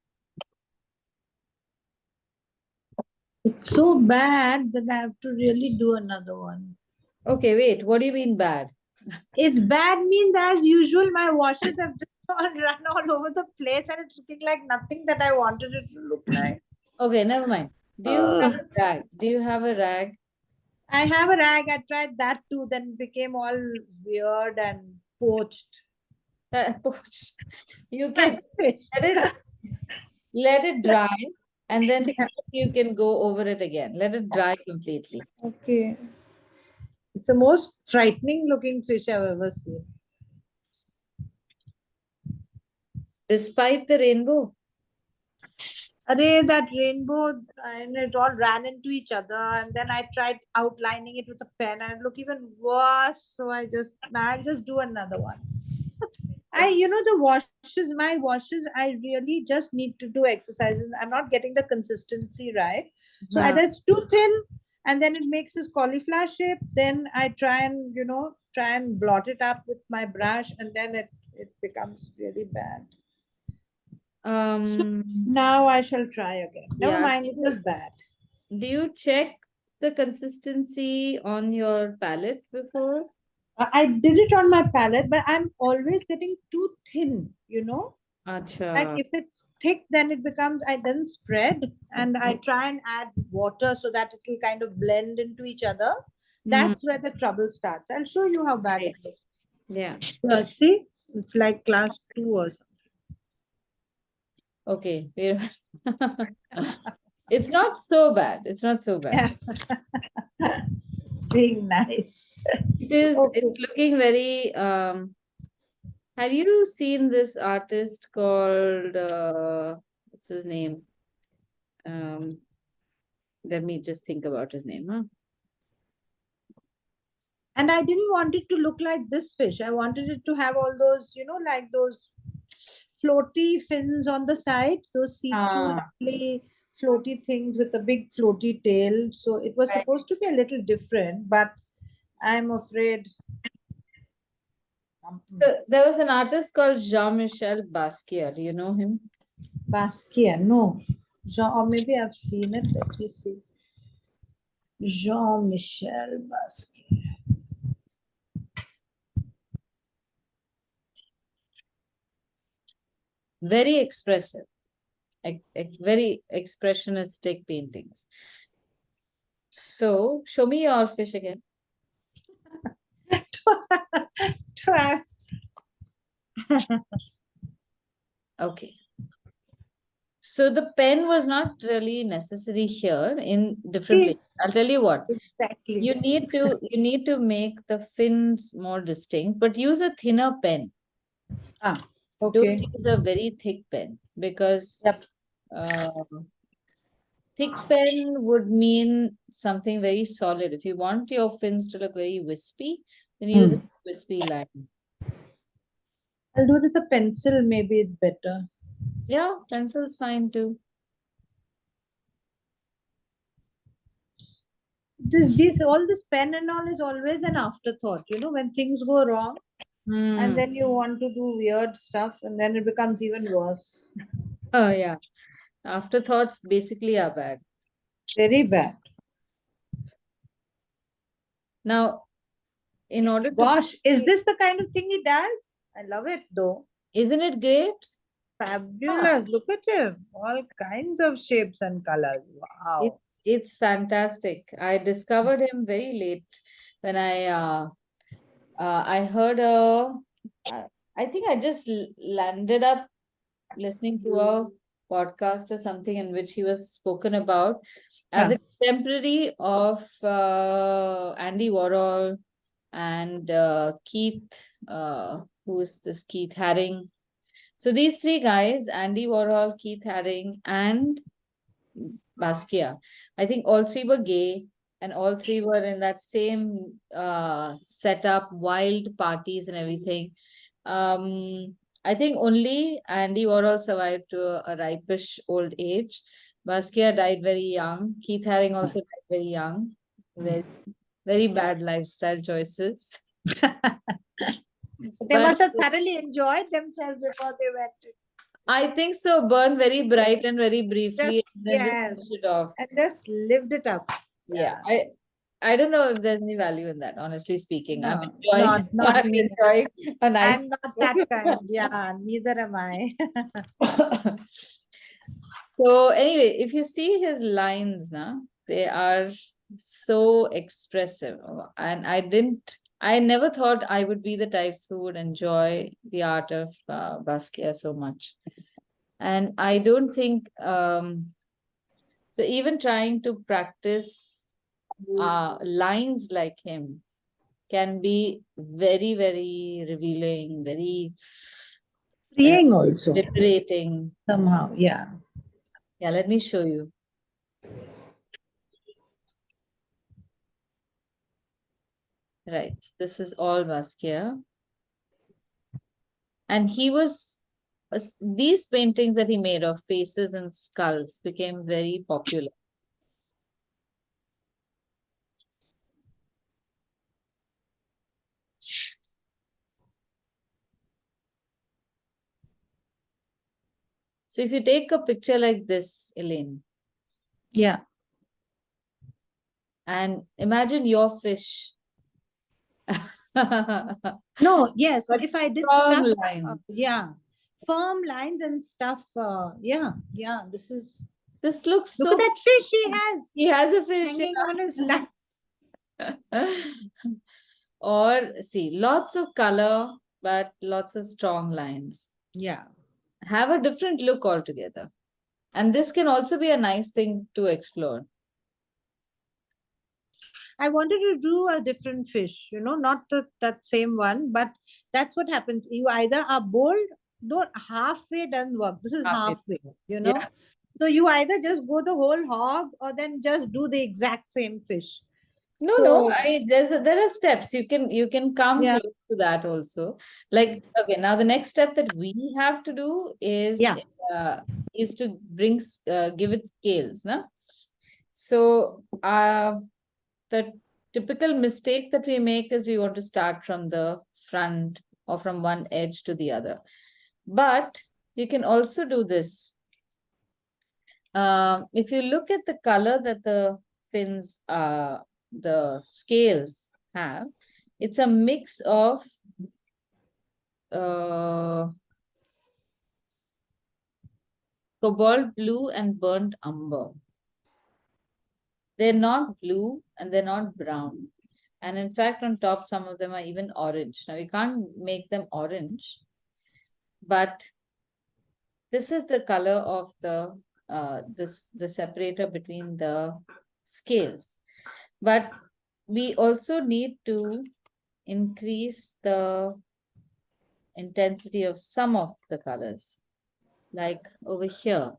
It's so bad that I have to really do another one. Okay, wait, what do you mean bad? It's bad means as usual, my washes have just run all over the place and it's looking like nothing that I wanted it to look like. Okay, never mind. Do you have a rag? Do you have a rag? I have a rag. I tried that too. Then it became all weird and poached. You can let it dry and then Yeah. you can go over it again. Let it dry completely. Okay. It's the most frightening looking fish I've ever seen. Despite the rainbow. Array, that rainbow and it all ran into each other. And then I tried outlining it with a pen and it looked even worse. So I'll just do another one. The washes, my washes, I really just need to do exercises. I'm not getting the consistency right. So either it's too thin and then it makes this cauliflower shape. Then I try and blot it up with my brush and then it becomes really bad. Now I shall try again. Never Yeah. mind, it was bad. Do you check the consistency on your palette before? I did it on my palette, but I'm always getting too thin, Like Acha. if it's thick, then I then spread and I try and add water so that it will kind of blend into each other. That's where the trouble starts. I'll show you how bad it looks. Yeah. See, it's like class 2 or something. Okay. It's not so bad. It's not so bad. It's being nice. It's looking very have you seen this artist called what's his name? Let me just think about his name, huh? And I didn't want it to look like this fish. I wanted it to have all those, like those floaty fins on the side, those see-through lovely floaty things with a big floaty tail. So it was supposed to be a little different, but I'm afraid. There was an artist called Jean-Michel Basquiat. Do you know him? Basquiat, no. Or maybe I've seen it. Let me see. Jean-Michel Basquiat. Very expressive, very expressionistic paintings. So, show me your fish again. Okay. So the pen was not really necessary here in different places. I'll tell you what. Exactly. You need to make the fins more distinct, but use a thinner pen. Okay. Don't use a very thick pen because thick pen would mean something very solid. If you want your fins to look very wispy, then use a wispy line. I'll do it with a pencil, maybe it's better. Yeah, pencil's fine too. All this pen and all is always an afterthought, when things go wrong and then you want to do weird stuff and then it becomes even worse. Oh yeah. Afterthoughts basically are bad. Very bad. Now, in order to... Gosh, is this the kind of thing he does? I love it though. Isn't it great? Fabulous. Look at him. All kinds of shapes and colors. Wow. It's fantastic. I discovered him very late when I heard I think I just landed up listening to a podcast or something in which he was spoken about as a contemporary of Andy Warhol and Keith, who is this Keith Haring. So these three guys, Andy Warhol, Keith Haring, and Basquiat, I think all three were gay and all three were in that same setup, wild parties and everything. I think only Andy Warhol survived to a ripish old age. Basquiat died very young. Keith Haring also died very young. Very, very bad lifestyle choices. They must have thoroughly enjoyed themselves before they went. I think so. Burn very bright and very briefly, Just, and then just yes, finish it off. and just lived it up. Yeah, I don't know if there's any value in that, honestly speaking. I'm No, enjoying, not I'm me. enjoying a nice. I'm not that kind. Yeah, neither am I. So anyway, if you see his lines now, they are so expressive. And I never thought I would be the types who would enjoy the art of Basquiat so much. And I don't think, so even trying to practice lines like him can be very, very revealing, very Freeing also, liberating. somehow. Yeah. Yeah, let me show you. Right, this is all Basquiat. And he was, these paintings that he made of faces and skulls became very popular. So if you take a picture like this, Elaine, Yeah. and imagine your fish. No, yes. But If I did strong stuff, lines. yeah, firm lines and stuff. Yeah, yeah. This looks Look at so, that fish he has he has a fish. hanging on his lap. Or see, lots of color, but lots of strong lines. Yeah. Have a different look altogether. And this can also be a nice thing to explore. I wanted to do a different fish, not that same one, but that's what happens. You either are bold, don't halfway doesn't work. This is halfway, Yeah. So you either just go the whole hog or then just do the exact same fish. No, So, there are steps. You can come yeah, close to that also. Like, okay, now the next step that we have to do yeah. uh, is to give it scales, no? So the typical mistake that we make is we want to start from the front or from one edge to the other. But you can also do this. If you look at the color that the fins, the scales have, it's a mix of cobalt blue and burnt umber. They're not blue and they're not brown. And in fact, on top, some of them are even orange. Now, we can't make them orange, but this is the color of the separator between the scales. But we also need to increase the intensity of some of the colors. Like over here,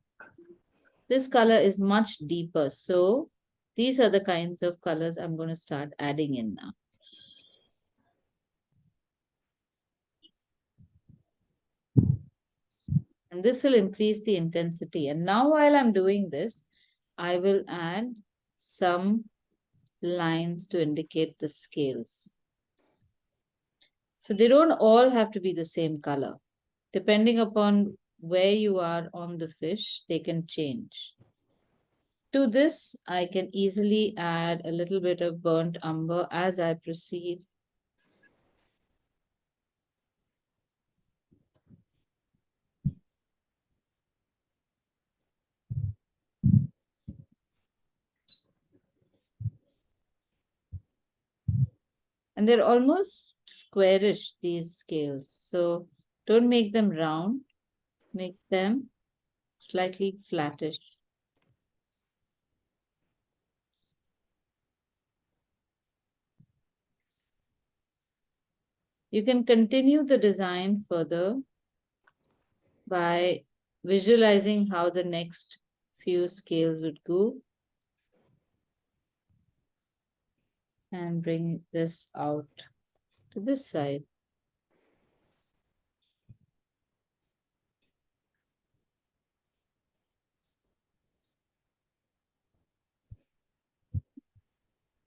this color is much deeper. So these are the kinds of colors I'm going to start adding in now. And this will increase the intensity. And now while I'm doing this, I will add some lines to indicate the scales. So they don't all have to be the same color. Depending upon where you are on the fish, they can change. To this, I can easily add a little bit of burnt umber as I proceed. And they're almost squarish, these scales. So don't make them round, make them slightly flattish. You can continue the design further by visualizing how the next few scales would go. And bring this out to this side.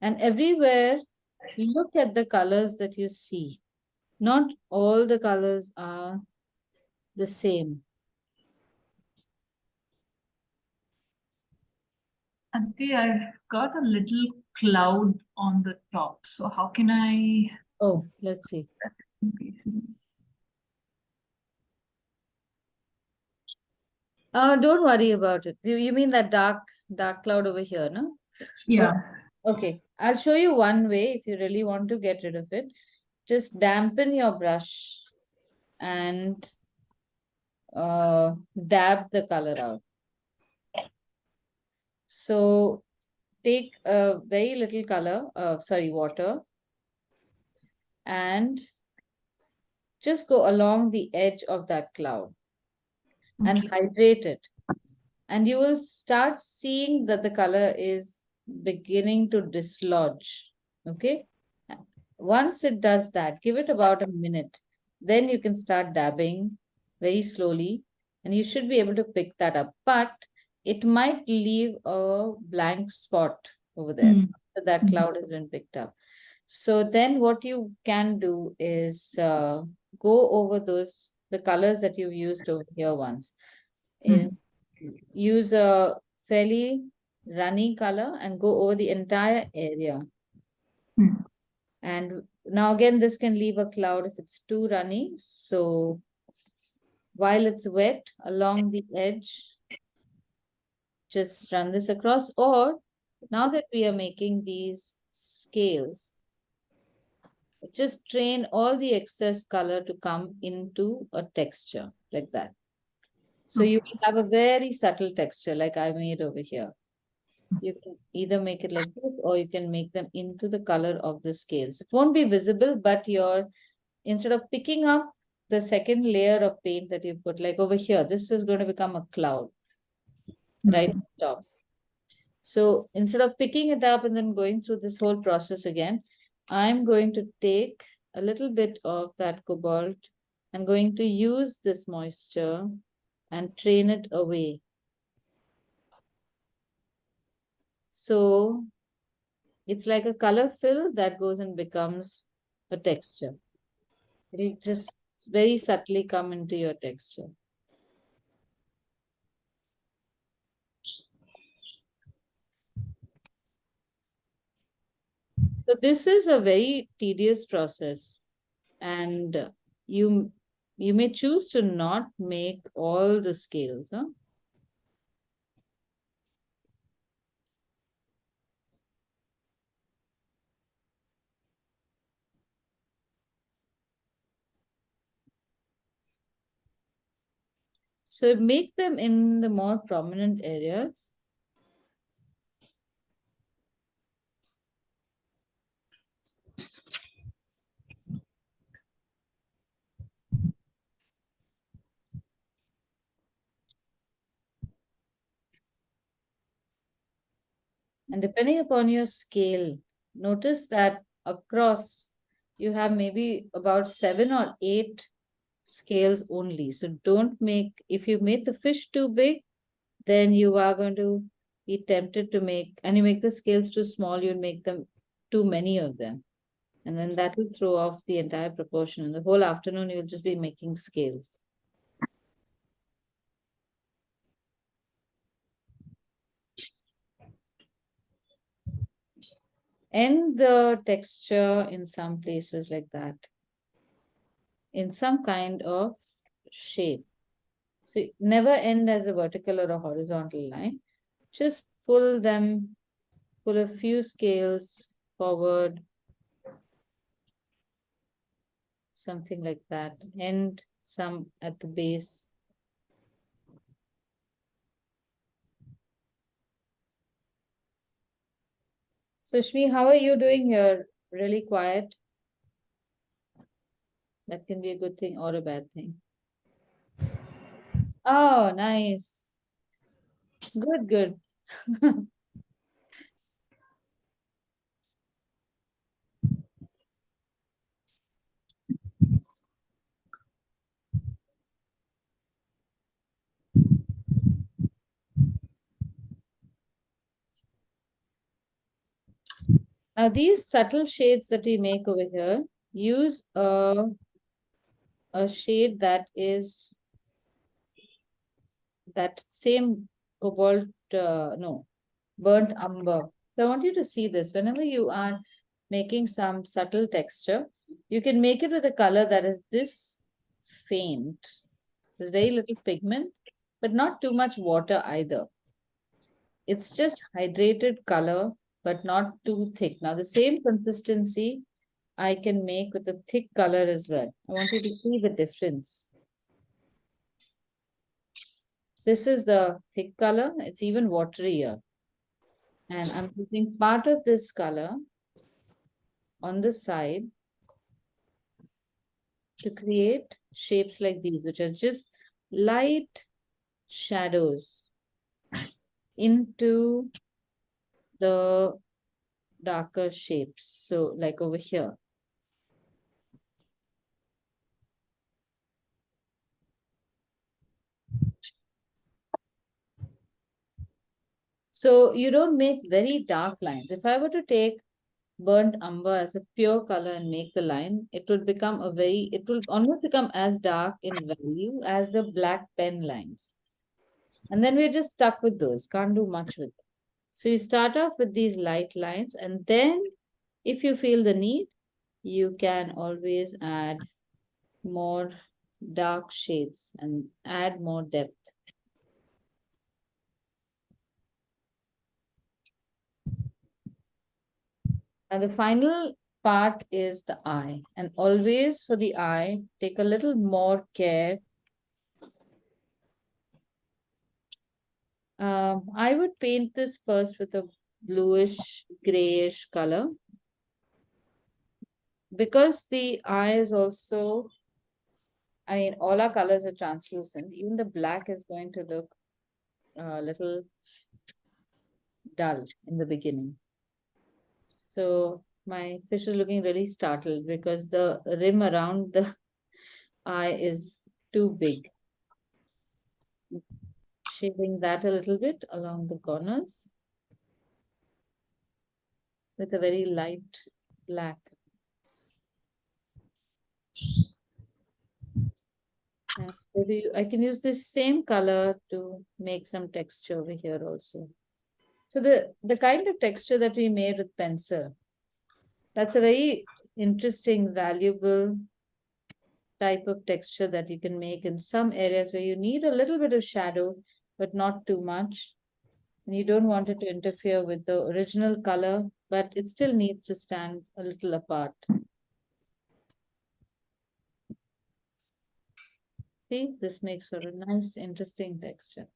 And everywhere, look at the colors that you see. Not all the colors are the same. Okay, I've got a little cloud on the top. So how can I? Oh, let's see. Don't worry about it. You mean that dark cloud over here, no? Yeah. Okay, I'll show you one way if you really want to get rid of it. Just dampen your brush and dab the color out. So take a very little color, water, and just go along the edge of that cloud and Okay. hydrate it. And you will start seeing that the color is beginning to dislodge. Okay. Once it does that, give it about a minute. Then you can start dabbing very slowly and you should be able to pick that up. But it might leave a blank spot over there. Mm. After that Mm. cloud has been picked up. So then what you can do is go over the colors that you've used over here once. Use a fairly runny color and go over the entire area. Mm. And now again, this can leave a cloud if it's too runny. So while it's wet along the edge, just run this across. Or now that we are making these scales, just train all the excess color to come into a texture like that. So you will have a very subtle texture like I made over here. You can either make it like this or you can make them into the color of the scales. It won't be visible, but instead of picking up the second layer of paint that you put, like over here, this is going to become a cloud right on top. So instead of picking it up and then going through this whole process again, I'm going to take a little bit of that cobalt and going to use this moisture and train it away. So it's like a color fill that goes and becomes a texture. It'll just very subtly come into your texture. So this is a very tedious process, and you may choose to not make all the scales, huh? So make them in the more prominent areas. And depending upon your scale, notice that across you have maybe about 7 or 8 scales only. So don't make, if you made the fish too big, then you are going to be tempted to make, and you make the scales too small, you'll make them too many of them. And then that will throw off the entire proportion. And the whole afternoon, you'll just be making scales. End the texture in some places like that, in some kind of shape. So never end as a vertical or a horizontal line. Just pull a few scales forward, something like that, and some at the base. So Shmi, how are you doing here? Really quiet? That can be a good thing or a bad thing. Oh, nice. Good, good. Now these subtle shades that we make over here, use a shade that is that same cobalt, no, burnt umber. So I want you to see this. Whenever you are making some subtle texture, you can make it with a color that is this faint. There's very little pigment, but not too much water either. It's just hydrated color, but not too thick. Now, the same consistency I can make with a thick color as well. I want you to see the difference. This is the thick color. It's even waterier. And I'm putting part of this color on the side to create shapes like these, which are just light shadows into the darker shapes. So like over here. So you don't make very dark lines. If I were to take burnt umber as a pure color and make the line, it would become it will almost become as dark in value as the black pen lines. And then we're just stuck with those, can't do much with them. So you start off with these light lines, and then if you feel the need, you can always add more dark shades and add more depth. And the final part is the eye. And always for the eye, take a little more care. I would paint this first with a bluish, grayish color. Because the eye is also, I mean, all our colors are translucent. Even the black is going to look a little dull in the beginning. So my fish is looking really startled because the rim around the eye is too big. Shading that a little bit along the corners with a very light black. And maybe I can use this same color to make some texture over here also. So the kind of texture that we made with pencil, that's a very interesting, valuable type of texture that you can make in some areas where you need a little bit of shadow, but not too much. And you don't want it to interfere with the original color, but it still needs to stand a little apart. See, this makes for a nice, interesting texture.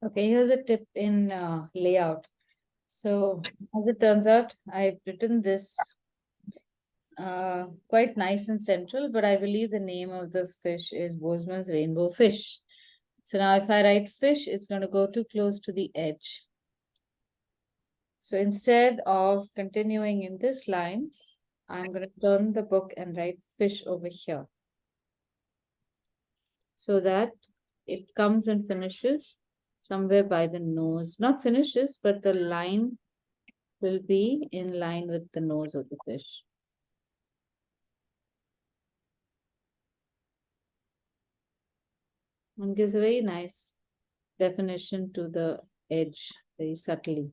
Okay, here's a tip in layout. So as it turns out, I've written this quite nice and central, but I believe the name of the fish is BOESEMANS Rainbowfish. So now if I write fish, it's going to go too close to the edge. So instead of continuing in this line, I'm going to turn the book and write fish over here. so that it comes and finishes somewhere by the nose. Not finishes, but the line will be in line with the nose of the fish. And gives a very nice definition to the edge, very subtly.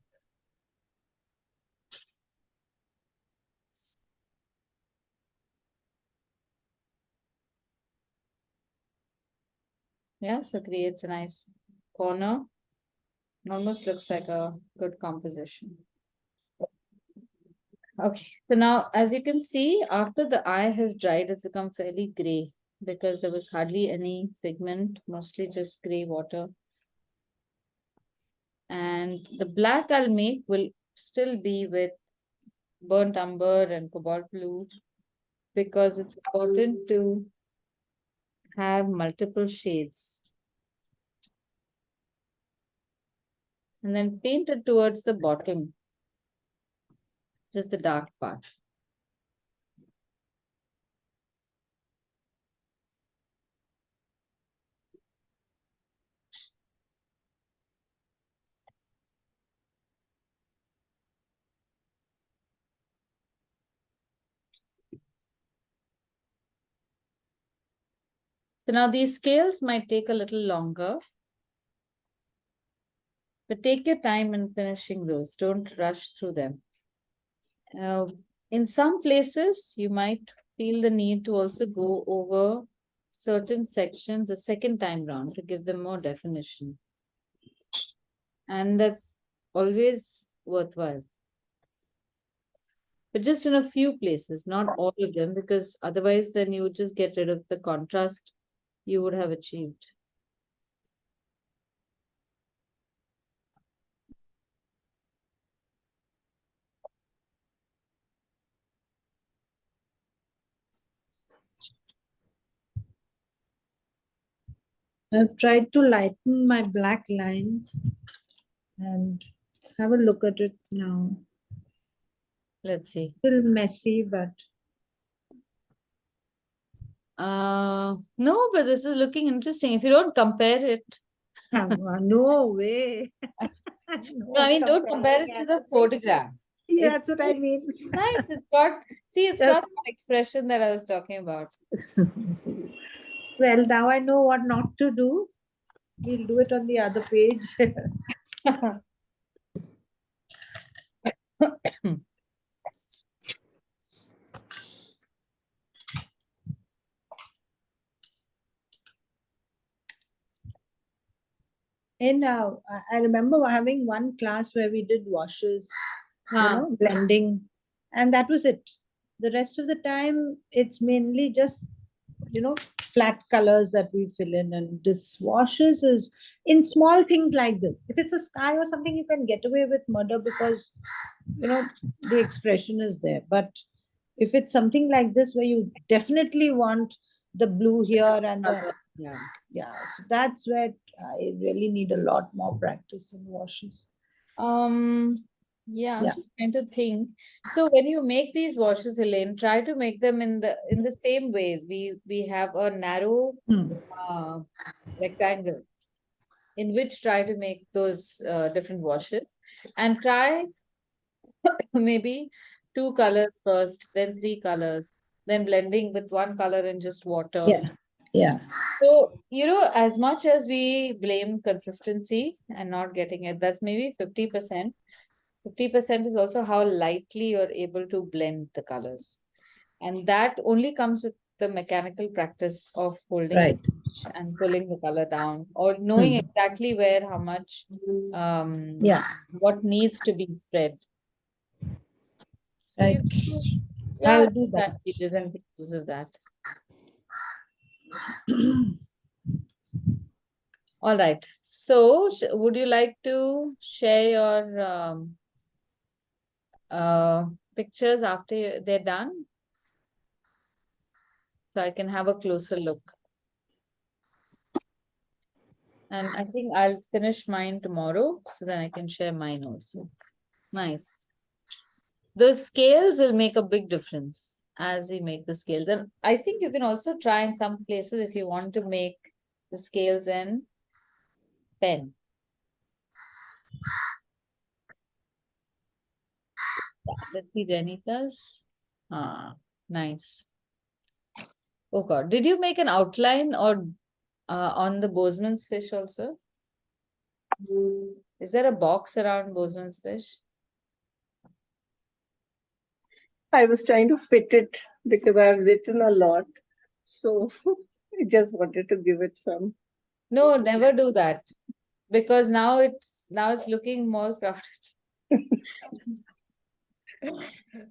Yeah, so creates a nice corner. Almost looks like a good composition. Okay, so now as you can see, after the eye has dried, it's become fairly gray because there was hardly any pigment, mostly just gray water. And the black I'll make will still be with burnt umber and cobalt blue because it's important to have multiple shades. And then paint it towards the bottom, just the dark part. So now these scales might take a little longer, but take your time in finishing those. Don't rush through them. In some places, you might feel the need to also go over certain sections a second time round to give them more definition. And that's always worthwhile. But just in a few places, not all of them, because otherwise then you would just get rid of the contrast you would have achieved. I've tried to lighten my black lines and have a look at it now. Let's see. Still messy, but No, but this is looking interesting. If you don't compare it, no way. no, I mean, don't compare it to the photograph. Yeah, that's what I mean. It's nice. It's got, see, it's got that expression that I was talking about. Well, now I know what not to do. We'll do it on the other page. And I remember having one class where we did washes, blending, and that was it. The rest of the time, it's mainly just, flat colors that we fill in. And this washes is in small things like this. If it's a sky or something, you can get away with murder because, the expression is there. But if it's something like this where you definitely want the blue here and the Yeah. so that's where I really need a lot more practice in washes. Yeah, I'm just trying to think. So when you make these washes, Elaine, try to make them in the same way. We have a narrow rectangle in which try to make those different washes and try maybe 2 colors first, then 3 colors, then blending with 1 color in just water. Yeah. So, as much as we blame consistency and not getting it, that's maybe 50%. 50% is also how lightly you're able to blend the colors. And that only comes with the mechanical practice of holding it and pulling the color down or knowing exactly where, how much, what needs to be spread. So I'll do that. Advantages and pictures of that. All right. So would you like to share your pictures after they're done? So I can have a closer look. And I think I'll finish mine tomorrow so then I can share mine also. Nice. Those scales will make a big difference as we make the scales. And I think you can also try in some places if you want to make the scales and pen. Let's see Janita's. Ah, nice. Oh God, did you make an outline or on the Bozeman's fish also? Is there a box around Bozeman's fish? I was trying to fit it because I've written a lot. So I just wanted to give it some. No, never do that. Because now it's looking more crowded.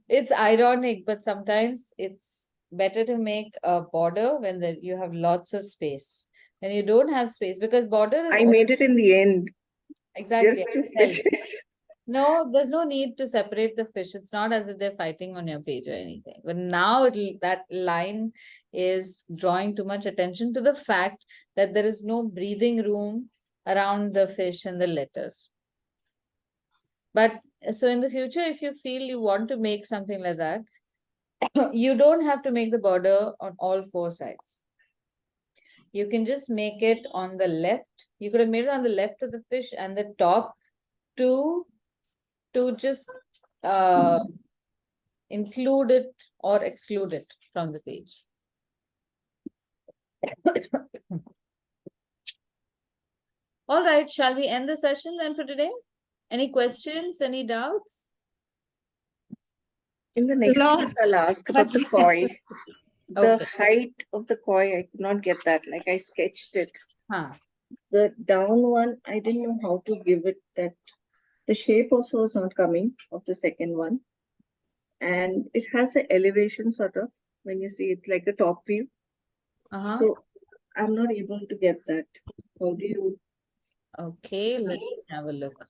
It's ironic, but sometimes it's better to make a border when you have lots of space. When you don't have space, because border is I made it in the end exactly. just to I can fit tell. it. No, there's no need to separate the fish. It's not as if they're fighting on your page or anything. But now that line is drawing too much attention to the fact that there is no breathing room around the fish and the letters. But so in the future, if you feel you want to make something like that, you don't have to make the border on all four sides. You can just make it on the left. You could have made it on the left of the fish and the top to just include it or exclude it from the page. All right, shall we end the session then for today? Any questions, any doubts? In the next Lot. class, I'll ask about the koi. The Okay. height of the koi, I could not get that. Like I sketched it. Huh. The down one, I didn't know how to give it that. The shape also was not coming of the second one. And it has an elevation sort of, when you see it like a top view. So I'm not able to get that. How do you? Okay, let's have a look.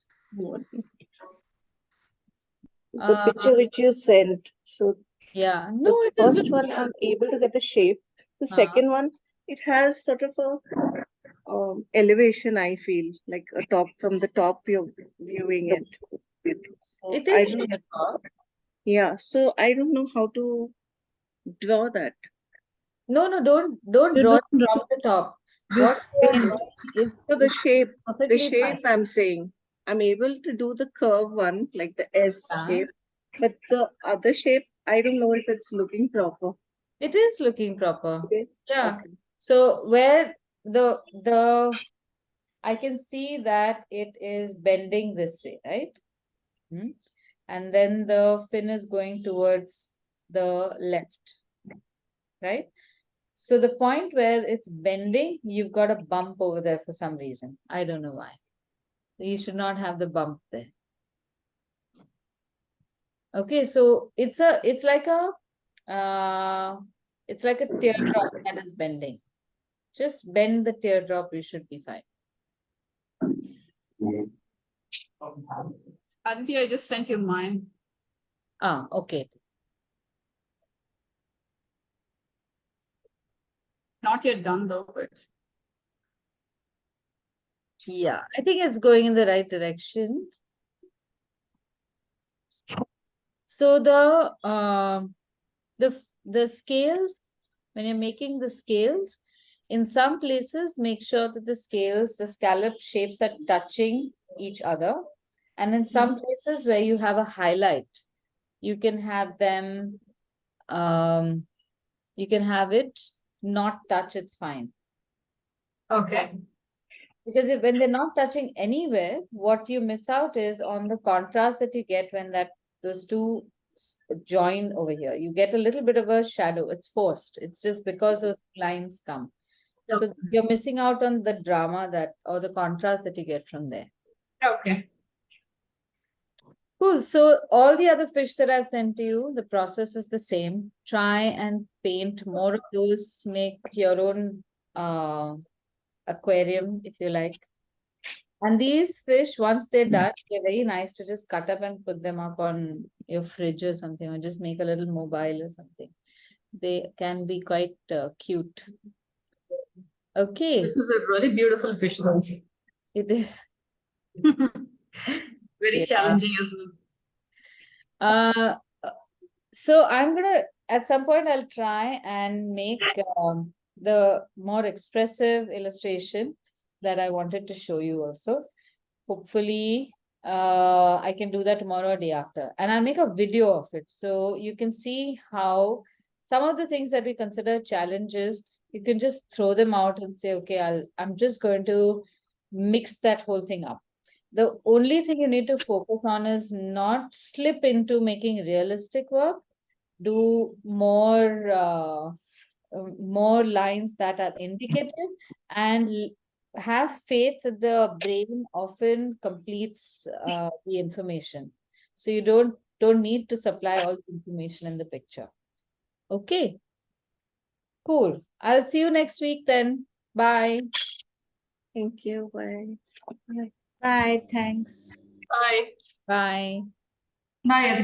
The picture which you sent. So Yeah, the no, it is first one, I'm able to get the shape. The Uh-huh. second one, it has sort of a elevation, I feel, like a top from the top you're viewing it. So It I is don't, from the top. yeah, so I don't know how to draw that. No, don't You draw it don't from the top. You What you're paint. drawing is So the shape perfectly fine. I'm saying, I'm able to do the curve one, like the S Yeah. shape, but the other shape, I don't know if it's looking proper. It is looking proper. Yes. Yeah. Okay. So where the I can see that it is bending this way, right? Hmm. And then the fin is going towards the left, right? So the point where it's bending, you've got a bump over there for some reason. I don't know why. You should not have the bump there. Okay, so it's like a teardrop that is bending. Just bend the teardrop, you should be fine. Aditi, I just sent you mine. Ah, okay. Not yet done though, but Yeah, I think it's going in the right direction. So the scales, when you're making the scales, in some places, make sure that the scales, the scallop shapes are touching each other. And in some places where you have a highlight, you can have them, you can have it not touch, it's fine. okay. Because when they're not touching anywhere, what you miss out is on the contrast that you get when those two join over here. You get a little bit of a shadow. It's forced. It's just because those lines come. So you're missing out on the drama or the contrast that you get from there. Okay. Cool. So all the other fish that I've sent to you, the process is the same. Try and paint more of those. Make your own aquarium if you like. And these fish, once they're done, they're very nice to just cut up and put them up on your fridge or something, or just make a little mobile or something. They can be quite cute. Okay. This is a really beautiful fish though. It is. Very Yeah. challenging as well. So I'm gonna, at some point I'll try and make the more expressive illustration that I wanted to show you also. Hopefully, I can do that tomorrow or day after, and I'll make a video of it. So you can see how some of the things that we consider challenges, you can just throw them out and say, okay, I'm just going to mix that whole thing up. The only thing you need to focus on is not slip into making realistic work, do more lines that are indicative, and have faith that the brain often completes the information. So you don't need to supply all the information in the picture. Okay, cool. I'll see you next week then. Bye. Thank you. Bye. Bye. Bye, thanks. Bye. Bye. Bye.